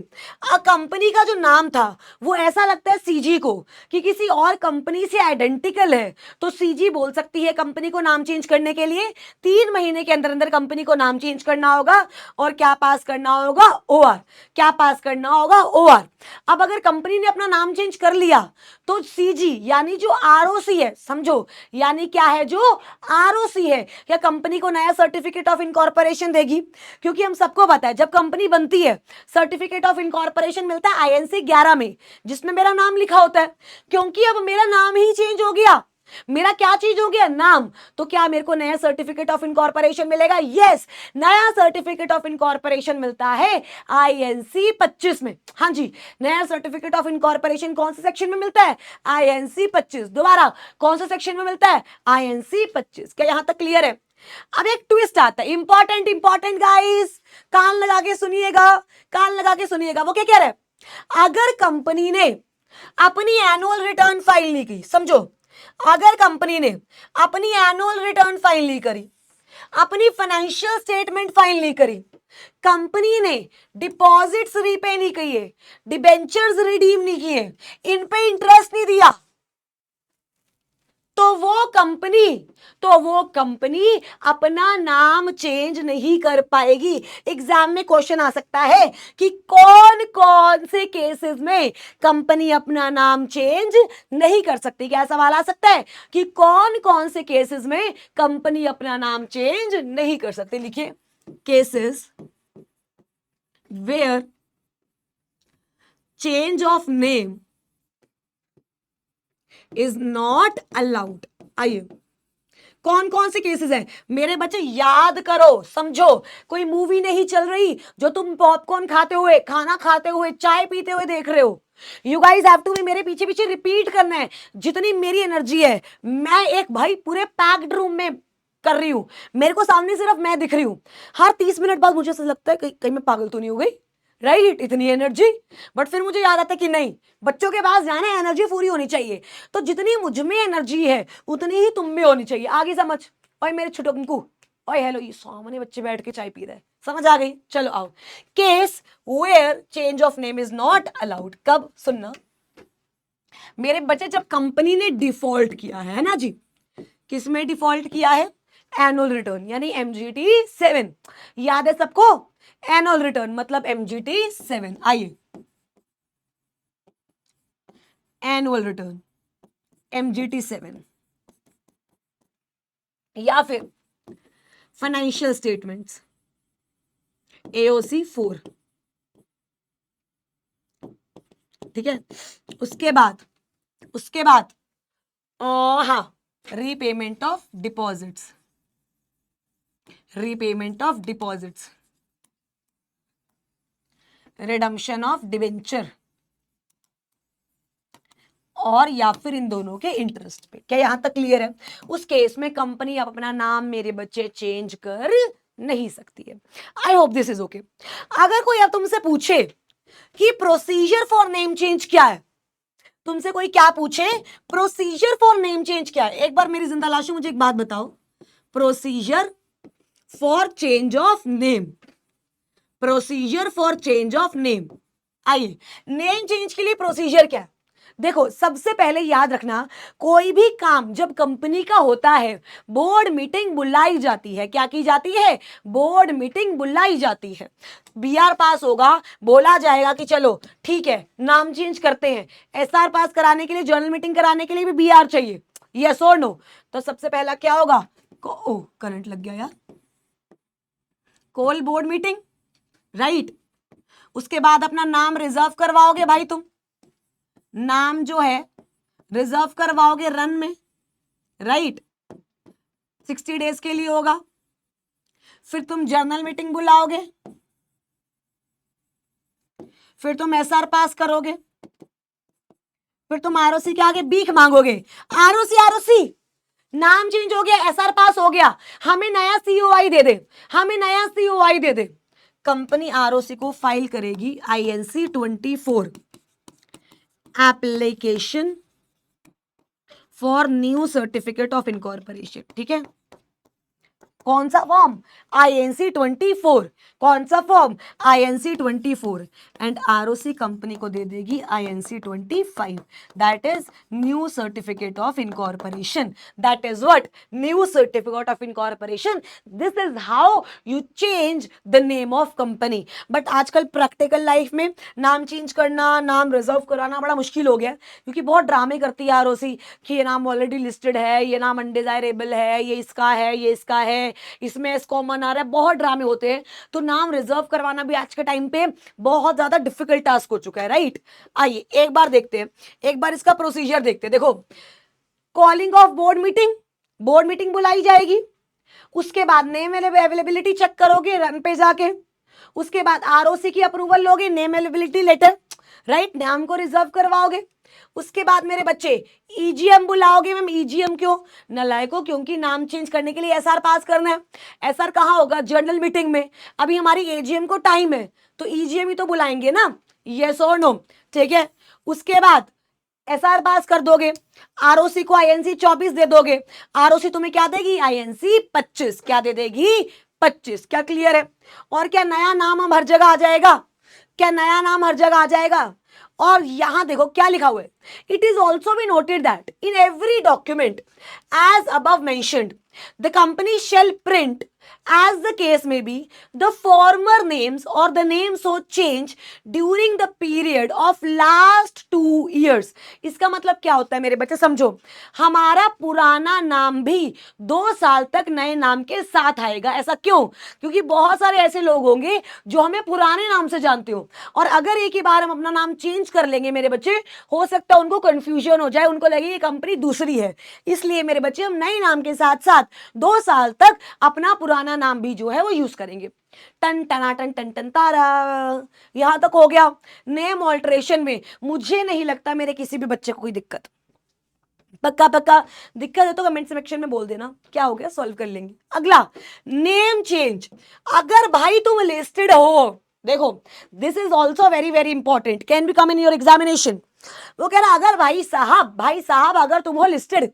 [SPEAKER 1] company का जो नाम था वो ऐसा लगता है सीजी को कि किसी और कंपनी से आइडेंटिकल है, तो सीजी बोल सकती है कंपनी को नाम चेंज करने के लिए 3 महीने के अंदर अंदर कंपनी को नाम चेंज करना होगा, और क्या पास करना होगा? ओआर। क्या पास करना होगा? ओआर। अब अगर कंपनी ने अपना नाम चेंज कर लिया तो सीजी यानी जो आरओसी है, समझो, यानी क्या है? जो आरओसी है, क्या कंपनी को नया सर्टिफिकेट ऑफ इनकॉर्पोरेशन देगी? क्योंकि हम सबको पता है जब कंपनी बनती है सर्टिफिकेट ऑफ इनकॉर्पोरेशन मिलता है आईएनसी 11 में, जिसमें मेरा नाम लिखा होता है। क्योंकि अब मेरा नाम ही चेंज हो गया, मेरा क्या चीज हो गया? नाम। तो क्या मेरे को नया सर्टिफिकेट ऑफ इनकॉर्पोरेशन मिलेगा? यस, नया सर्टिफिकेट ऑफ इनकॉर्पोरेशन मिलता है आईएनसी 25 में। हाँ जी, नया सर्टिफिकेट ऑफ इनकॉर्पोरेशन कौन से सेक्शन में मिलता है? आईएनसी 25। दोबारा, कौन से सेक्शन में मिलता है? आईएनसी 25। क्या यहां तक क्लियर है? अब एक ट्विस्ट आता है, इंपॉर्टेंट इंपॉर्टेंट गाइस, कान लगा के सुनिएगा, कान लगा के सुनिएगा। वो क्या कह रहा है? अगर कंपनी ने अपनी एनुअल रिटर्न फाइल नहीं की, समझो, अगर कंपनी ने अपनी एनुअल रिटर्न फाइल नहीं करी, अपनी फाइनेंशियल स्टेटमेंट फाइल नहीं करी, कंपनी ने डिपॉजिट्स रीपे नहीं किए, डिबेंचर्स रिडीम नहीं किए, इन पे इंटरेस्ट नहीं दिया, तो वो कंपनी अपना नाम चेंज नहीं कर पाएगी। एग्जाम में क्वेश्चन आ सकता है कि कौन कौन से केसेस में कंपनी अपना नाम चेंज नहीं कर सकती। क्या सवाल आ सकता है कि कौन कौन से केसेस में कंपनी अपना नाम चेंज नहीं कर सकती? लिखिए, cases where change of name is not allowed. आइए, कौन कौन से केसेस हैं मेरे बच्चे? याद करो, समझो, कोई मूवी नहीं चल रही जो तुम पॉपकॉर्न खाते हुए, खाना खाते हुए, चाय पीते हुए देख रहे हो। यू गाइज हैव टू भी मेरे पीछे पीछे रिपीट करना है। जितनी मेरी एनर्जी है, मैं एक भाई पूरे पैक्ड रूम में कर रही हूं, मेरे को सामने सिर्फ मैं दिख रही हूं। हर 30 मिनट बाद मुझे ऐसा लगता है कहीं मैं पागल तो नहीं हो गई, राइट? इतनी एनर्जी। बट फिर मुझे याद आता है कि नहीं, बच्चों के पास जाना है, एनर्जी पूरी होनी चाहिए। तो जितनी मुझ में एनर्जी है उतनी ही तुम में होनी चाहिए। आगे समझ? ओए मेरे छोटू, ओए हेलो, ये सामने बच्चे बैठ के चाय पी रहे हैं, समझ आ गई? चलो आओ। Case where change of name is not allowed. कब? सुनना मेरे बच्चे, जब कंपनी ने डिफॉल्ट किया है ना जी। किस में डिफॉल्ट किया है? एनुअल रिटर्न, यानी एमजीटी 7। याद है सबको? एनुअल रिटर्न मतलब एमजीटी 7। आइए, एनुअल रिटर्न एमजीटी 7, या फिर फाइनेंशियल स्टेटमेंट्स एओसी 4। ठीक है, उसके बाद हाँ, repayment of deposits, redemption of debenture, और या फिर इन दोनों के इंटरेस्ट पे। क्या यहां तक क्लियर है? उस केस में कंपनी अब अपना नाम मेरे बच्चे चेंज कर नहीं सकती है। I hope this is okay. अगर कोई अब तुमसे पूछे कि प्रोसीजर फॉर नेम चेंज क्या है, तुमसे कोई क्या पूछे प्रोसीजर फॉर नेम चेंज क्या है, एक बार मेरी जिंदा लाशों मुझे एक बात बताओ, procedure for change of name, procedure for change of name. आइए, नेम चेंज के लिए प्रोसीजर क्या है? देखो, सबसे पहले याद रखना, कोई भी काम जब कंपनी का होता है, बोर्ड मीटिंग बुलाई जाती है। क्या की जाती है? बोर्ड मीटिंग बुलाई जाती है। बीआर पास होगा, बोला जाएगा कि चलो ठीक है नाम चेंज करते हैं। एसआर पास कराने के लिए, जनरल मीटिंग कराने के लिए भी बीआर चाहिए, यस और नो। तो सबसे पहला क्या होगा? ओ करंट लग गया यार। Call board meeting, right. उसके बाद अपना नाम रिजर्व करवाओगे भाई, तुम नाम जो है रिजर्व करवाओगे रन में, राइट। 60 डेज के लिए होगा। फिर तुम जर्नल मीटिंग बुलाओगे, फिर तुम एसआर पास करोगे, फिर तुम आरओसी के आगे भीख मांगोगे। आरओसी आरओसी नाम चेंज हो गया, एसआर पास हो गया, हमें नया सीओआई दे दे, हमें नया सीओआई दे दे। कंपनी आरओसी को फाइल करेगी INC 24 application for new certificate of incorporation. ठीक है, कौन सा फॉर्म? INC 24। कौन सा form? INC 24। And ROC company को दे देगी INC 25, that is new certificate of incorporation. That is what? New certificate of incorporation. This is how you change the name of company. But आजकल practical life में नाम change करना, नाम reserve कराना बड़ा मुश्किल हो गया, क्योंकि बहुत ड्रामे करती है आरओसी कि ये नाम ऑलरेडी लिस्टेड है, ये नाम अनडिजायरेबल है, ये इसका है, ये इसका है, इसमें एस कॉमन आ रहा है, बहुत ड्रामे होते हैं। तो नाम रिजर्व करवाना भी आज के टाइम पे बहुत ज्यादा डिफिकल्ट टास्क हो चुका है, राइट। आइए एक बार देखते हैं, एक बार इसका प्रोसीजर देखते हैं। देखो, calling of board meeting, board meeting बुलाई जाएगी। उसके बाद नेम अवेलेबिलिटी चेक करोगे रन पे जाके। उसके बाद आरओसी की अप्रूवल लोगे, नेम अवेलेबिलिटी लेटर, राइट, नाम को रिजर्व करवाओगे। उसके बाद मेरे बच्चे ईजीएम बुलाओगे। मैम ईजीएम क्यों? नलायको, क्योंकि नाम चेंज करने के लिए एसआर पास करना है। एसआर कहाँ होगा? जनरल मीटिंग में। अभी हमारी एजीएम को टाइम है, तो ईजीएम ही तो बुलाएंगे ना, यस और नो, ठीक है। उसके बाद एसआर पास कर दोगे, आरओसी को INC 24 दे दोगे। आरओसी तुम्हें क्या देगी? INC 25। क्या दे देगी? 25। क्या क्लियर है? और क्या नया नाम अब हर जगह आ जाएगा? क्या नया नाम हर जगह आ जाएगा? और यहां देखो क्या लिखा हुआ है, it is also be noted that in every document as above mentioned the company shall print as the case may be the former names or the names so change during the period of last 2 years। इसका मतलब क्या होता है मेरे बच्चे? समझो, हमारा पुराना नाम भी 2 साल तक नए नाम के साथ आएगा। ऐसा क्यों? क्योंकि बहुत सारे ऐसे लोग होंगे जो हमें पुराने नाम से जानते हो, और अगर एक ही बार हम अपना नाम चेंज कर लेंगे मेरे बच्चे, हो सकता है उनको कंफ्यूजन हो जाए, उनको लगे ये कंपनी दूसरी है। इसलिए मेरे बच्चे हम नए नाम के साथ साथ 2 साल तक अपना पुराना नाम भी जो है वो यूज करेंगे। टन टना टन टन टन तारा, यहां तक हो गया। नेम ऑल्टरेशन में मुझे नहीं लगता मेरे किसी भी बच्चे को कोई दिक्कत, पक्का पक्का दिक्कत है तो कमेंट सेक्शन में बोल देना, क्या हो गया, सॉल्व कर लेंगे। अगला नेम चेंज, अगर भाई तुम लिस्टेड हो, देखो this is also very very important, can be come in your examination. वो कह रहा अगर भाई साहब अगर तुम हो लिस्टेड,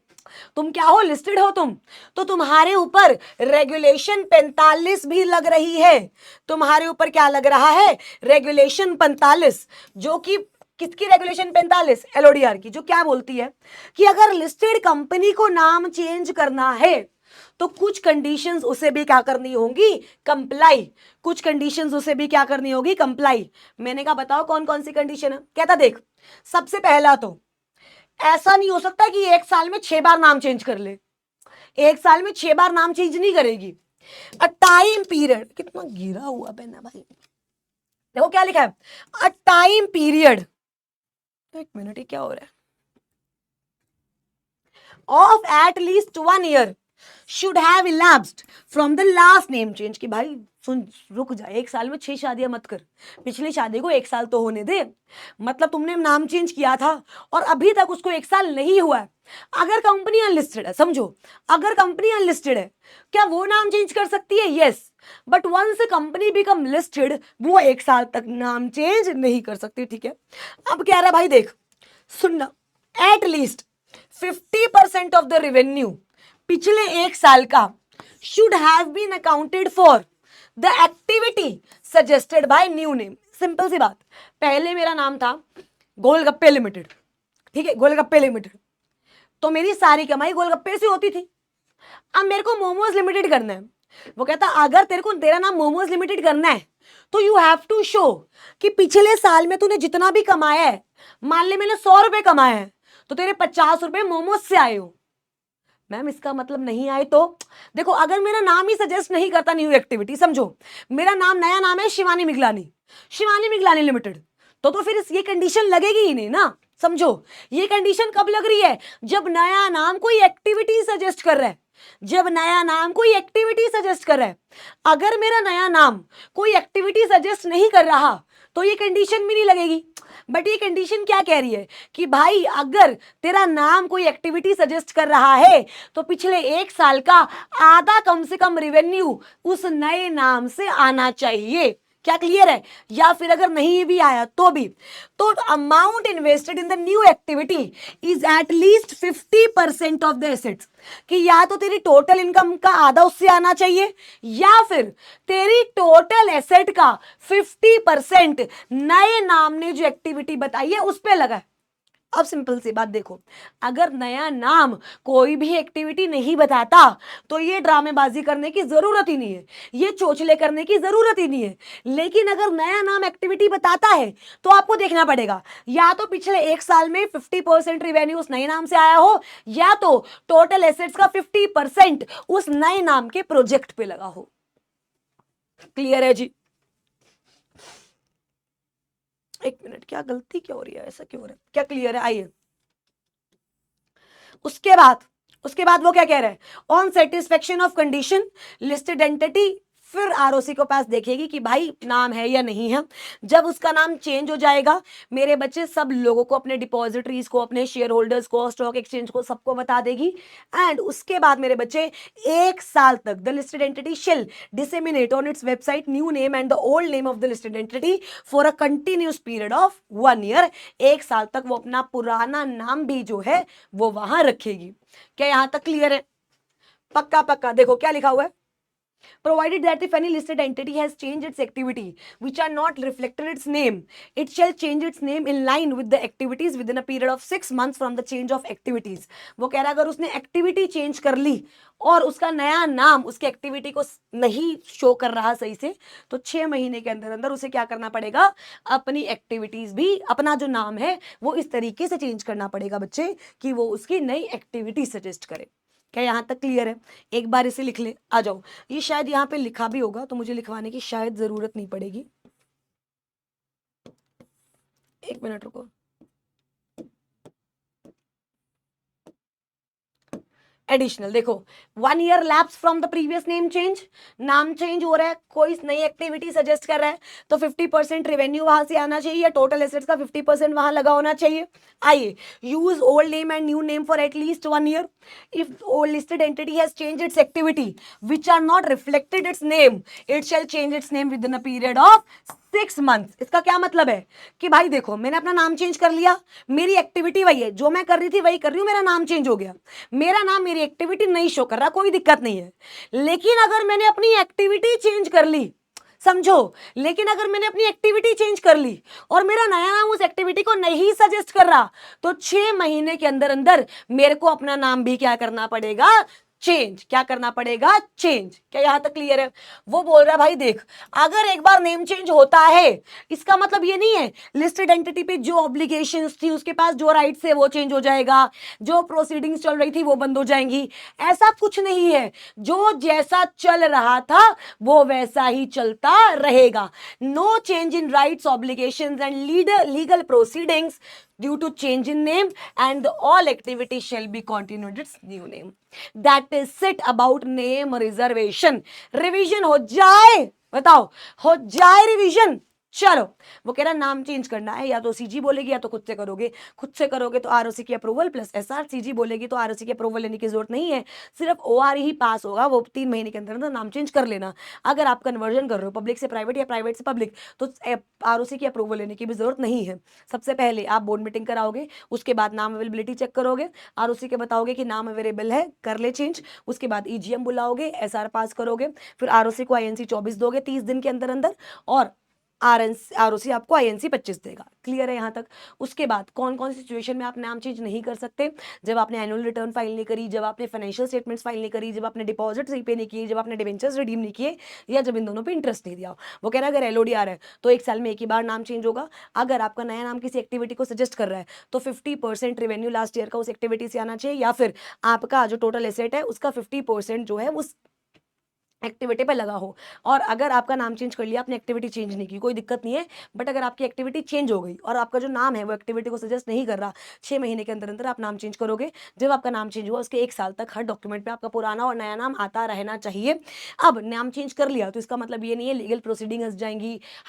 [SPEAKER 1] तुम क्या हो? लिस्टेड हो तुम, तो तुम्हारे ऊपर रेगुलेशन 45 भी लग रही है। तुम्हारे ऊपर क्या लग रहा है? रेगुलेशन 45, जो कि किसकी रेगुलेशन 45? LODR की, जो क्या बोलती है कि अगर लिस्टेड कंपनी को नाम चेंज करना है तो कुछ कंडीशंस उसे भी क्या करनी होगी? कंप्लाई। कुछ कंडीशंस उसे भी क्या करनी होगी? कंप्लाई। मैंने कहा बताओ कौन कौन सी कंडीशन है? कहता देख, सबसे पहला तो ऐसा नहीं हो सकता कि 1 साल में 6 बार नाम चेंज कर ले। 1 साल में 6 बार नाम चेंज नहीं करेगी। अ टाइम पीरियड, कितना गिरा हुआ पेन है भाई, देखो क्या लिखा है, अ टाइम पीरियड, एक मिनट, ये क्या हो रहा है, of at least 1 year should have elapsed from the last name change. कि भाई सुन, रुक जा, 1 साल में 6 शादियां मत कर, पिछली शादी को 1 साल तो होने दे। मतलब तुमने नाम चेंज किया था और अभी तक उसको 1 साल नहीं हुआ है। अगर कंपनी अनलिस्टेड है, समझो, अगर कंपनी अनलिस्टेड है, क्या वो नाम चेंज कर सकती है? Yes, but once company become listed, वो 1 साल तक नाम चेंज नहीं कर सकती। ठीक है, अब कह रहा है भाई देख, सुनना, at least 50% of the revenue पिछले एक साल का should have been accounted for the activity suggested by new name. Simple सी बात, पहले मेरा नाम था गोलगप्पे लिमिटेड, ठीक है, गोलगप्पे लिमिटेड, तो मेरी सारी कमाई गोलगप्पे से होती थी। अब मेरे को मोमोज लिमिटेड करना है, वो कहता अगर तेरा नाम मोमोज लिमिटेड करना है तो यू हैव टू शो कि पिछले साल में तूने जितना भी कमाया है, मान ले मैंने 100 रुपए कमाए हैं तो तेरे 50 रुपए मोमोज से आए हो। मैम इसका मतलब नहीं आए तो देखो, अगर मेरा नाम ही सजेस्ट नहीं करता न्यू एक्टिविटी, समझो मेरा नाम, नया नाम है शिवानी मिगलानी, शिवानी मिगलानी लिमिटेड, तो फिर ये कंडीशन लगेगी ही नहीं ना। समझो ये कंडीशन कब लग रही है, जब नया नाम कोई एक्टिविटी सजेस्ट कर रहा है, जब नया नाम कोई एक्टिविटी सजेस्ट कर रहा है। अगर मेरा नया नाम कोई एक्टिविटी सजेस्ट नहीं कर रहा तो ये कंडीशन भी नहीं लगेगी। बट ये कंडीशन क्या कह रही है कि भाई अगर तेरा नाम कोई एक्टिविटी सजेस्ट कर रहा है तो पिछले एक साल का आधा कम से कम रेवेन्यू उस नए नाम से आना चाहिए। क्या क्लियर है? या फिर अगर नहीं भी आया तो भी, तो amount invested in the new activity is eight least 50% of the assets, कि या तो तेरी टोटल इनकम का आधा उससे आना चाहिए या फिर तेरी टोटल एसेट का 50% नए नाम ने जो एक्टिविटी बताई है उस पे लगा है। अब सिंपल सी बात देखो, अगर नया नाम कोई भी एक्टिविटी नहीं बताता तो ये ड्रामेबाजी करने की जरूरत ही नहीं है, ये चोचले करने की जरूरत ही नहीं है। लेकिन अगर नया नाम एक्टिविटी बताता है तो आपको देखना पड़ेगा या तो पिछले एक साल में 50% रिवेन्यू उस नए नाम से आया हो या तो टोटल एसेट्स का 50% उस नए नाम के प्रोजेक्ट पे लगा हो। क्लियर है जी? एक मिनट, क्या गलती क्या हो रही है, ऐसा क्यों हो रहा है, क्या क्लियर है? आइए उसके बाद वो क्या कह रहा है, on satisfaction of condition listed entity, फिर आरओसी को पास देखेगी कि भाई नाम है या नहीं है। जब उसका नाम चेंज हो जाएगा, मेरे बच्चे सब लोगों को, अपने डिपॉजिटरीज को, अपने शेयर होल्डर्स को, स्टॉक एक्सचेंज को, सबको बता देगी। एंड उसके बाद मेरे बच्चे एक साल तक the listed entity shell disseminate on its website new name and the old name of the listed entity for a continuous period of 1 year. एक साल तक वो अपना पुराना नाम भी जो है वो वहां रखेगी। क्या यहां तक क्लियर है? पक्का पक्का। देखो क्या लिखा हुआ है, provided that if any listed entity has changed its activity which are not reflected its name, it shall change its name in line with the activities within a period of 6 months from the change of activities। वो कह रहा है अगर उसने activity change कर ली और उसका नया नाम उसकी एक्टिविटी को नहीं शो कर रहा सही से, तो 6 महीने के अंदर अंदर उसे क्या करना पड़ेगा, अपनी एक्टिविटीज भी, अपना जो नाम है वो इस तरीके से चेंज करना पड़ेगा बच्चे कि वो उसकी नई एक्टिविटी सजेस्ट करे। क्या यहां तक क्लियर है? एक बार इसे लिख ले, आ जाओ। ये शायद यहां पे लिखा भी होगा तो मुझे लिखवाने की शायद जरूरत नहीं पड़ेगी। एक मिनट रुको। एडिशनल देखो, 1 year lapse from the previous name change, नाम चेंज हो रहा है, कोई नई एक्टिविटी सजेस्ट कर रहा है तो 50% रेवेन्यू वहां से आना चाहिए या टोटल एसेट्स का 50% वहां लगा होना चाहिए। आइए, use old name and new name for at least 1 year. If old listed entity has change its activity which are not reflected its name, it shall change its name within a period of 6 months. इसका क्या मतलब है कि भाई देखो, मैंने अपना नाम चेंज कर लिया, मेरी एक्टिविटी वही है, जो मैं कर रही थी वही कर रही हूं, मेरा नाम चेंज हो गया, मेरा नाम मेरी एक्टिविटी नहीं शो कर रहा, कोई दिक्कत नहीं है। लेकिन अगर मैंने अपनी एक्टिविटी चेंज कर ली, समझो, लेकिन अगर मैंने अपनी एक्टिविटी चेंज कर ली और मेरा नया नाम उस एक्टिविटी को नहीं सजेस्ट कर रहा, तो 6 महीने के अंदर अंदर मेरे को अपना नाम भी क्या करना पड़ेगा, चेंज। क्या करना पड़ेगा? चेंज। क्या यहां तक क्लियर है? वो बोल रहा है भाई देख, अगर एक बार नेम चेंज होता है इसका मतलब ये नहीं है लिस्टेड एंटिटी पे जो ऑब्लिगेशंस थी, उसके पास जो राइट्स है वो चेंज हो जाएगा, जो प्रोसीडिंग्स चल रही थी वो बंद हो जाएंगी, ऐसा कुछ नहीं है। जो जैसा चल रहा था वो वैसा ही चलता रहेगा। No change in rights, obligations and legal proceedings due to change in name, and all activity shall be continued its new name। that is it about name reservation। Revision हो जाए, बताओ, हो जाए रिवीजन? चलो, वो कह रहा नाम चेंज करना है, या तो सीजी बोलेगी या तो खुद से करोगे। खुद से करोगे तो आरओसी की अप्रूवल प्लस एसआर, सीजी बोलेगी तो आरओसी की अप्रूवल लेने की जरूरत नहीं है, सिर्फ ओआर ही पास होगा, वो 3 महीने के अंदर अंदर नाम चेंज कर लेना। अगर आप कन्वर्जन कर रहे हो पब्लिक से प्राइवेट या प्राइवेट से पब्लिक, तो आरओसी की अप्रूवल लेने की भी जरूरत नहीं है। सबसे पहले आप बोर्ड मीटिंग कराओगे, उसके बाद नाम अवेलेबिलिटी चेक करोगे, आरओसी के बताओगे कि नाम अवेलेबल है, कर ले चेंज, उसके बाद ईजीएम बुलाओगे, एसआर पास करोगे, फिर आरओसी को आईएनसी 24 दोगे 30 दिन के अंदर अंदर, और आरओसी आपको आईएनसी 25 देगा। क्लियर है यहाँ तक? उसके बाद कौन कौन सी सिचुएशन में आप नाम चेंज नहीं कर सकते? जब आपने एनुअल रिटर्न फाइल नहीं करी, जब आपने फाइनेंशियल स्टेटमेंट्स फाइल नहीं करी, जब आपने डिपॉजिट रीपे नहीं किए, जब आपने डिबेंचर्स रिडीम नहीं किए, या जब इन दोनों पे इंटरेस्ट नहीं दिया। वो कह रहा है अगर एलओडीआर है तो 1 साल में एक ही बार नाम चेंज होगा। अगर आपका नया नाम किसी एक्टिविटी को सजेस्ट कर रहा है तो 50% रेवेन्यू लास्ट ईयर का उस एक्टिविटी से आना चाहिए, या फिर आपका जो टोटल एसेट है उसका 50% जो है उस एक्टिविटी पे लगा हो। और अगर आपका नाम चेंज कर लिया, आपने एक्टिविटी चेंज नहीं की, कोई दिक्कत नहीं है, बट अगर आपकी एक्टिविटी चेंज हो गई और आपका जो नाम है वो एक्टिविटी को सजेस्ट नहीं कर रहा, 6 महीने के अंदर अंदर आप नाम चेंज करोगे। जब आपका नाम चेंज हुआ उसके 1 साल तक हर डॉक्यूमेंट में आपका पुराना और नया नाम आता रहना चाहिए। अब नाम चेंज कर लिया तो इसका मतलब ये नहीं है लीगल प्रोसीडिंग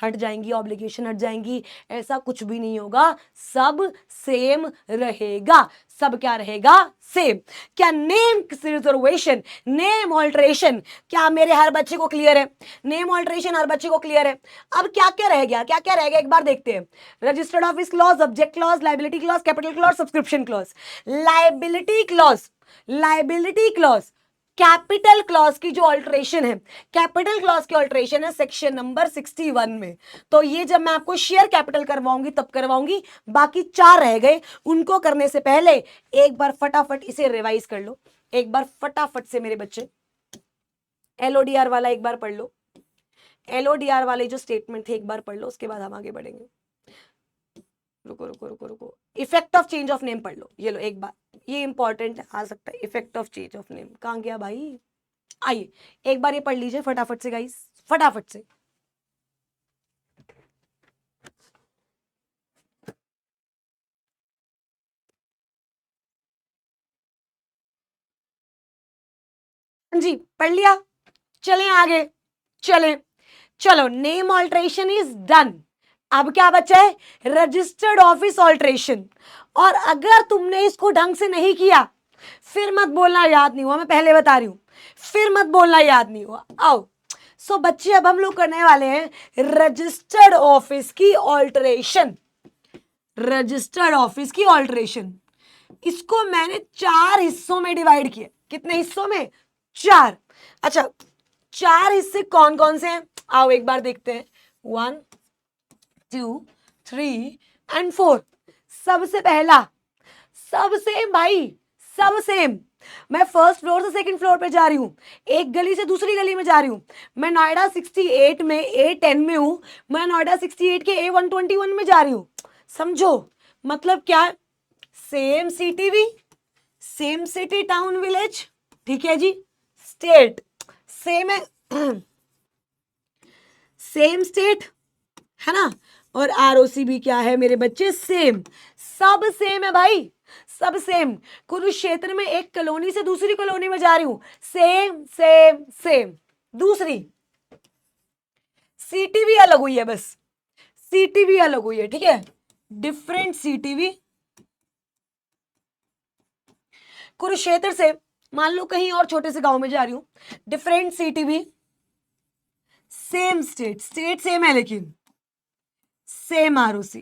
[SPEAKER 1] हट जाएंगी, ऑब्लिगेशन हट जाएंगी, ऐसा कुछ भी नहीं होगा, सब सेम रहेगा। सब क्या रहेगा? सेम। क्या नेम रिजर्वेशन, नेम ऑल्ट्रेशन, क्या मेरे हर बच्चे को क्लियर है? नेम ऑल्ट्रेशन हर बच्चे को क्लियर है। अब क्या क्या रह गया, क्या क्या रह गया एक बार देखते हैं। Registered office clause, object clause, liability clause, capital clause, subscription clause. Liability clause, liability clause, capital clause की जो ऑल्ट्रेशन है, कैपिटल क्लॉज की ऑल्ट्रेशन है सेक्शन नंबर 61 में। तो ये जब मैं आपको शेयर कैपिटल करवाऊंगी तब करवाऊंगी, बाकी 4 रह गए, उनको करने से पहले एक बार फटाफट इसे रिवाइज कर लो। एक बार फटाफट से मेरे बच्चे एलओडीआर वाला एक बार पढ़ लो, एलओडीआर वाले जो स्टेटमेंट थे एक बार पढ़ लो, उसके बाद हम आगे बढ़ेंगे। रुको रुको रुको रुको, effect of change of name पढ़ लो, ये लो एक बार, ये इंपॉर्टेंट आ सकता है। Effect of change of name कहाँ गया भाई? आइए एक बार ये पढ़ लीजिए फटाफट से गाइस, फटाफट से। जी पढ़ लिया? चलें आगे, चलें, चलो। Name alteration is done. अब क्या बचा है? Registered office alteration. और अगर तुमने इसको ढंग से नहीं किया फिर मत बोलना याद नहीं हुआ, मैं पहले बता रही हूं, फिर मत बोलना याद नहीं हुआ। आओ सो बच्चे, अब हम लोग करने वाले हैं रजिस्टर्ड ऑफिस की ऑल्ट्रेशन। रजिस्टर्ड ऑफिस की ऑल्ट्रेशन, इसको मैंने 4 हिस्सों में डिवाइड किया। कितने हिस्सों में? 4। अच्छा, 4 हिस्से कौन कौन से हैं? आओ एक बार देखते हैं। 1 2 3 एंड 4। सबसे पहला, सब सेम भाई, सब सेम। मैं फर्स्ट फ्लोर से सेकंड फ्लोर पे जा रही हूं, एक गली से दूसरी गली में जा रही हूं। मैं नोएडा 68 में A10 में हूं, मैं नोएडा 68 के A121 में जा रही हूं। समझो मतलब क्या? Same CTV, same city town village, ठीक है जी, स्टेट सेम है, सेम स्टेट है ना, और आरओसी भी क्या है मेरे बच्चे? सेम। सब सेम है भाई, सब सेम। कुरुक्षेत्र में एक कॉलोनी से दूसरी कॉलोनी में जा रही हूं, सेम सेम सेम। दूसरी, सीटीवी अलग हुई है, बस सीटीवी अलग हुई है, ठीक है, डिफरेंट सीटीवी। कुरुक्षेत्र से मान लो कहीं और छोटे से गांव में जा रही हूं, different CTV, same state, state same है लेकिन सेम आरओसी,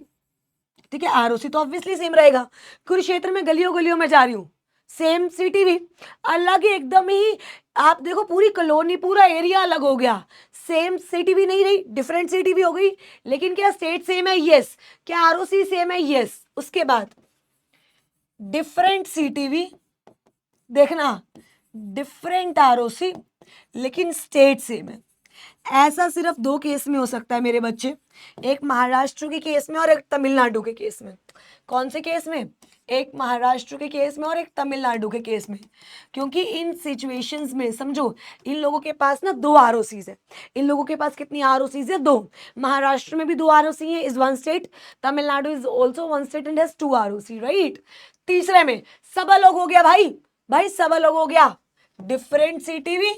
[SPEAKER 1] ठीक है, आरओसी तो ऑब्वियसली सेम रहेगा। कुरुक्षेत्र में गलियों गलियों में जा रही हूं, सेम सीटीवी, अलग एकदम ही। आप देखो पूरी कॉलोनी, पूरा एरिया अलग हो गया, सेम सीटीवी नहीं रही, डिफरेंट सीटीवी हो गई। लेकिन क्या स्टेट सेम है? यस। क्या आरओसी सेम है? यस। उसके बाद डिफरेंट सीटीवी, देखना डिफरेंट आरओसी लेकिन स्टेट सेम है। ऐसा सिर्फ 2 केस में हो सकता है मेरे बच्चे, एक महाराष्ट्र के केस में और एक तमिलनाडु के केस में। कौन से केस में? एक महाराष्ट्र के केस में और एक तमिलनाडु के केस में। क्योंकि इन सिचुएशंस में समझो, इन लोगों के पास ना 2 आरओसीज है। इन लोगों के पास कितनी आरओसीज है? 2। महाराष्ट्र में भी 2 आरओसी है, is 1 state. Tamil Nadu is also 1 state and has 2 ROC, right. तीसरे में सब अलग हो गया भाई, भाई सब अलग हो गया। Different CTV,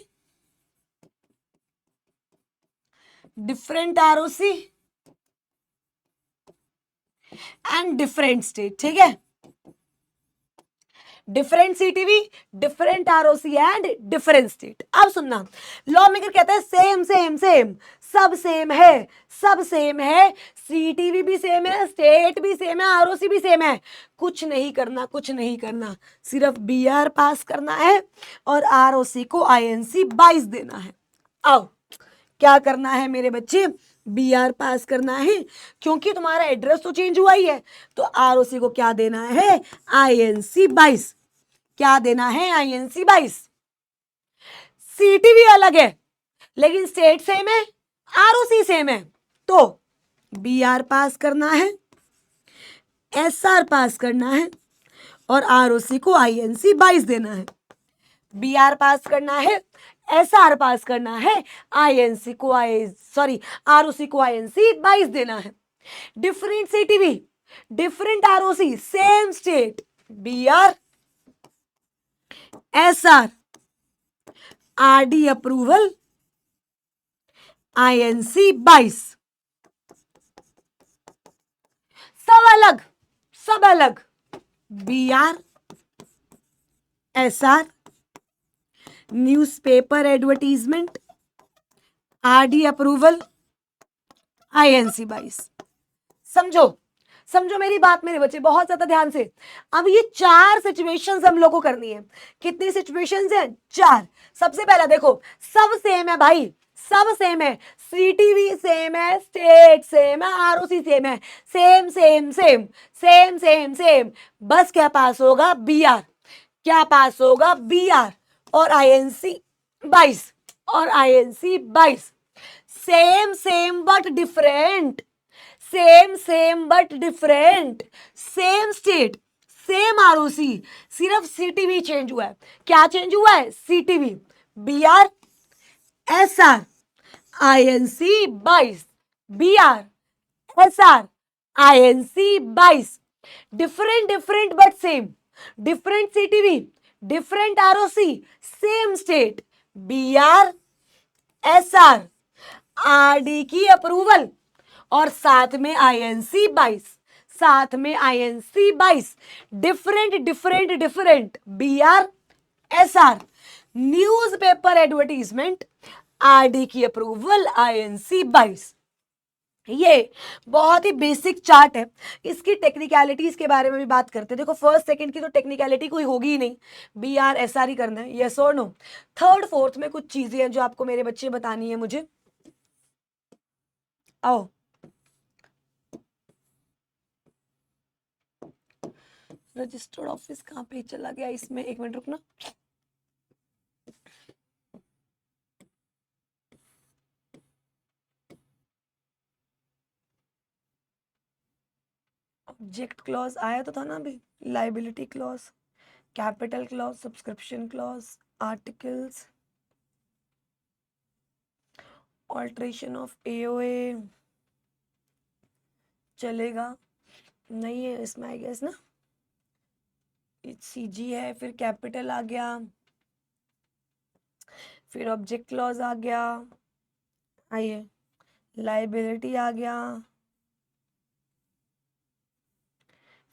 [SPEAKER 1] different ROC, and different state, ठीक है, different CTV, different ROC and different state. अब सुनना, लॉ मेकर कहता है सेम सेम सेम, सब सेम है, सब सेम है, सीटीवी भी सेम है, स्टेट भी सेम है, आरओसी भी सेम है, कुछ नहीं करना, कुछ नहीं करना, सिर्फ बीआर पास करना है और आरओसी को आईएनसी 22 देना है। आओ, क्या करना है मेरे बच्चे, बीआर पास करना है, क्योंकि तुम्हारा एड्रेस तो चेंज हुआ ही है, तो आरओसी को क्या देना है, आईएनसी 22। क्या देना है, आईएनसी 22। सीटीवी अलग है लेकिन स्टेट सेम है, आरओसी सेम है, तो बीआर पास करना है, एसआर पास करना है और आरओसी को आईएनसी 22 देना है। बीआर पास करना है, एसआर पास करना है, आईएनसी को आरओसी को आईएनसी 22 देना है। Different CTV, different ROC, same state, BR SR, RD approval, INC 22, सब अलग, सब अलग, BR SR, newspaper advertisement, RD approval, INC 22। समझो, समझो मेरी बात मेरे बच्चे बहुत ज्यादा ध्यान से। अब ये 4 सिचुएशंस हम लोग को करनी है। कितनी सिचुएशंस हैं, 4। सबसे पहला देखो, सब सेम है भाई, सब सेम है, सीटीवी सेम है, स्टेट सेम है, आरओसी सेम है, same same same same same same, बस क्या पास होगा, बीआर, क्या पास होगा, बीआर और आईएनसी 22, और INC 22, same same but different, same same but different, same state, same ROC, सिर्फ सीटीवी चेंज हुआ है। क्या चेंज हुआ है, CTV, BR SR, INC 22, BR SR, INC 22, different different but same, different CTV, different ROC, same state, BR SR, RD की approval और साथ में आईएनसी 22, साथ में INC 22, different different different, BR SR, newspaper advertisement, RD की approval, INC 22। ये बहुत ही basic chart है, इसकी टेक्निकलिटीज के बारे में भी बात करते हैं। देखो फर्स्ट सेकंड की तो टेक्निकलिटी कोई होगी ही नहीं, बीआर एसआर ही करना है, यस और नो। थर्ड फोर्थ में कुछ चीजें हैं जो आपको मेरे बच्चे बतानी है मुझे। आओ, रजिस्टर्ड ऑफिस कहाँ पे चला गया इसमें, एक मिनट रुकना। ऑब्जेक्ट क्लॉज आया तो था ना अभी, liability clause, capital clause, subscription clause, articles, alteration of AOA चलेगा नहीं है इसमें आई गेस ना, सीजी है, फिर कैपिटल आ गया, फिर ऑब्जेक्ट क्लॉज आ गया, आइए लाइबिलिटी आ गया,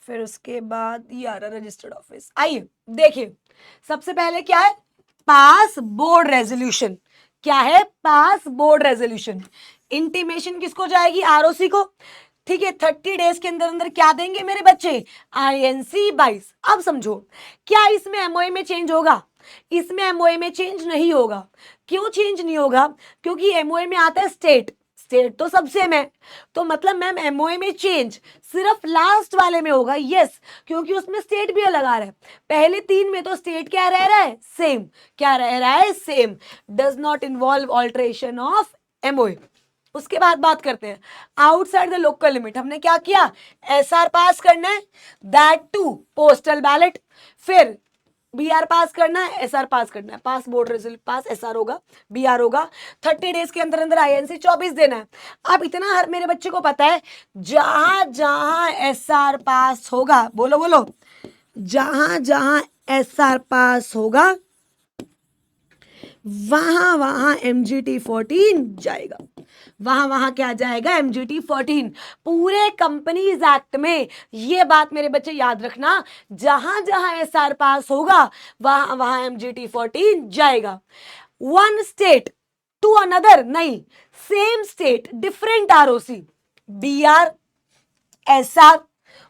[SPEAKER 1] फिर उसके बाद ये आ रहा रजिस्टर्ड ऑफिस। आइए देखिए, सबसे पहले क्या है, पास बोर्ड रेजोल्यूशन। क्या है, पास बोर्ड रेजोल्यूशन। इंटीमेशन किसको जाएगी, आरओसी को, ठीक है। 30 डेज के अंदर अंदर क्या देंगे मेरे बच्चे, आईएनसी 22। अब समझो, क्या इसमें एमओए में चेंज होगा, इसमें एमओए में चेंज नहीं होगा। क्यों चेंज नहीं होगा, क्योंकि एमओए में आता है स्टेट, स्टेट तो सब सेम है, तो मतलब मैम एमओए में चेंज सिर्फ लास्ट वाले में होगा, यस, क्योंकि उसमें स्टेट भी अलग आ रहा है। पहले 3 में तो स्टेट क्या रह रहा है, सेम, क्या रह रहा है, same, does not involve alteration of MOA. उसके बाद बात करते हैं आउटसाइड द लोकल लिमिट। हमने क्या किया, एसआर पास करना है, दैट टू पोस्टल बैलेट, फिर बीआर पास करना है, एसआर पास करना है, पास बोर्ड रिजल्ट पास, एसआर होगा, बीआर होगा, 30 डेज के अंदर अंदर आईएनसी 24 देना है। अब इतना हर मेरे बच्चे को पता है, जहां जहां एसआर पास होगा, बोलो बोलो, जहां जहां एसआर पास होगा वहां वहां एमजीटी 14 जाएगा। वहां वहां क्या आ जाएगा, MGT 14। पूरे कंपनीज एक्ट में ये बात मेरे बच्चे याद रखना, जहां जहां SR पास होगा वहां वहां MGT 14 जाएगा। वन स्टेट टू अनदर नहीं, same state different ROC, BR, SR,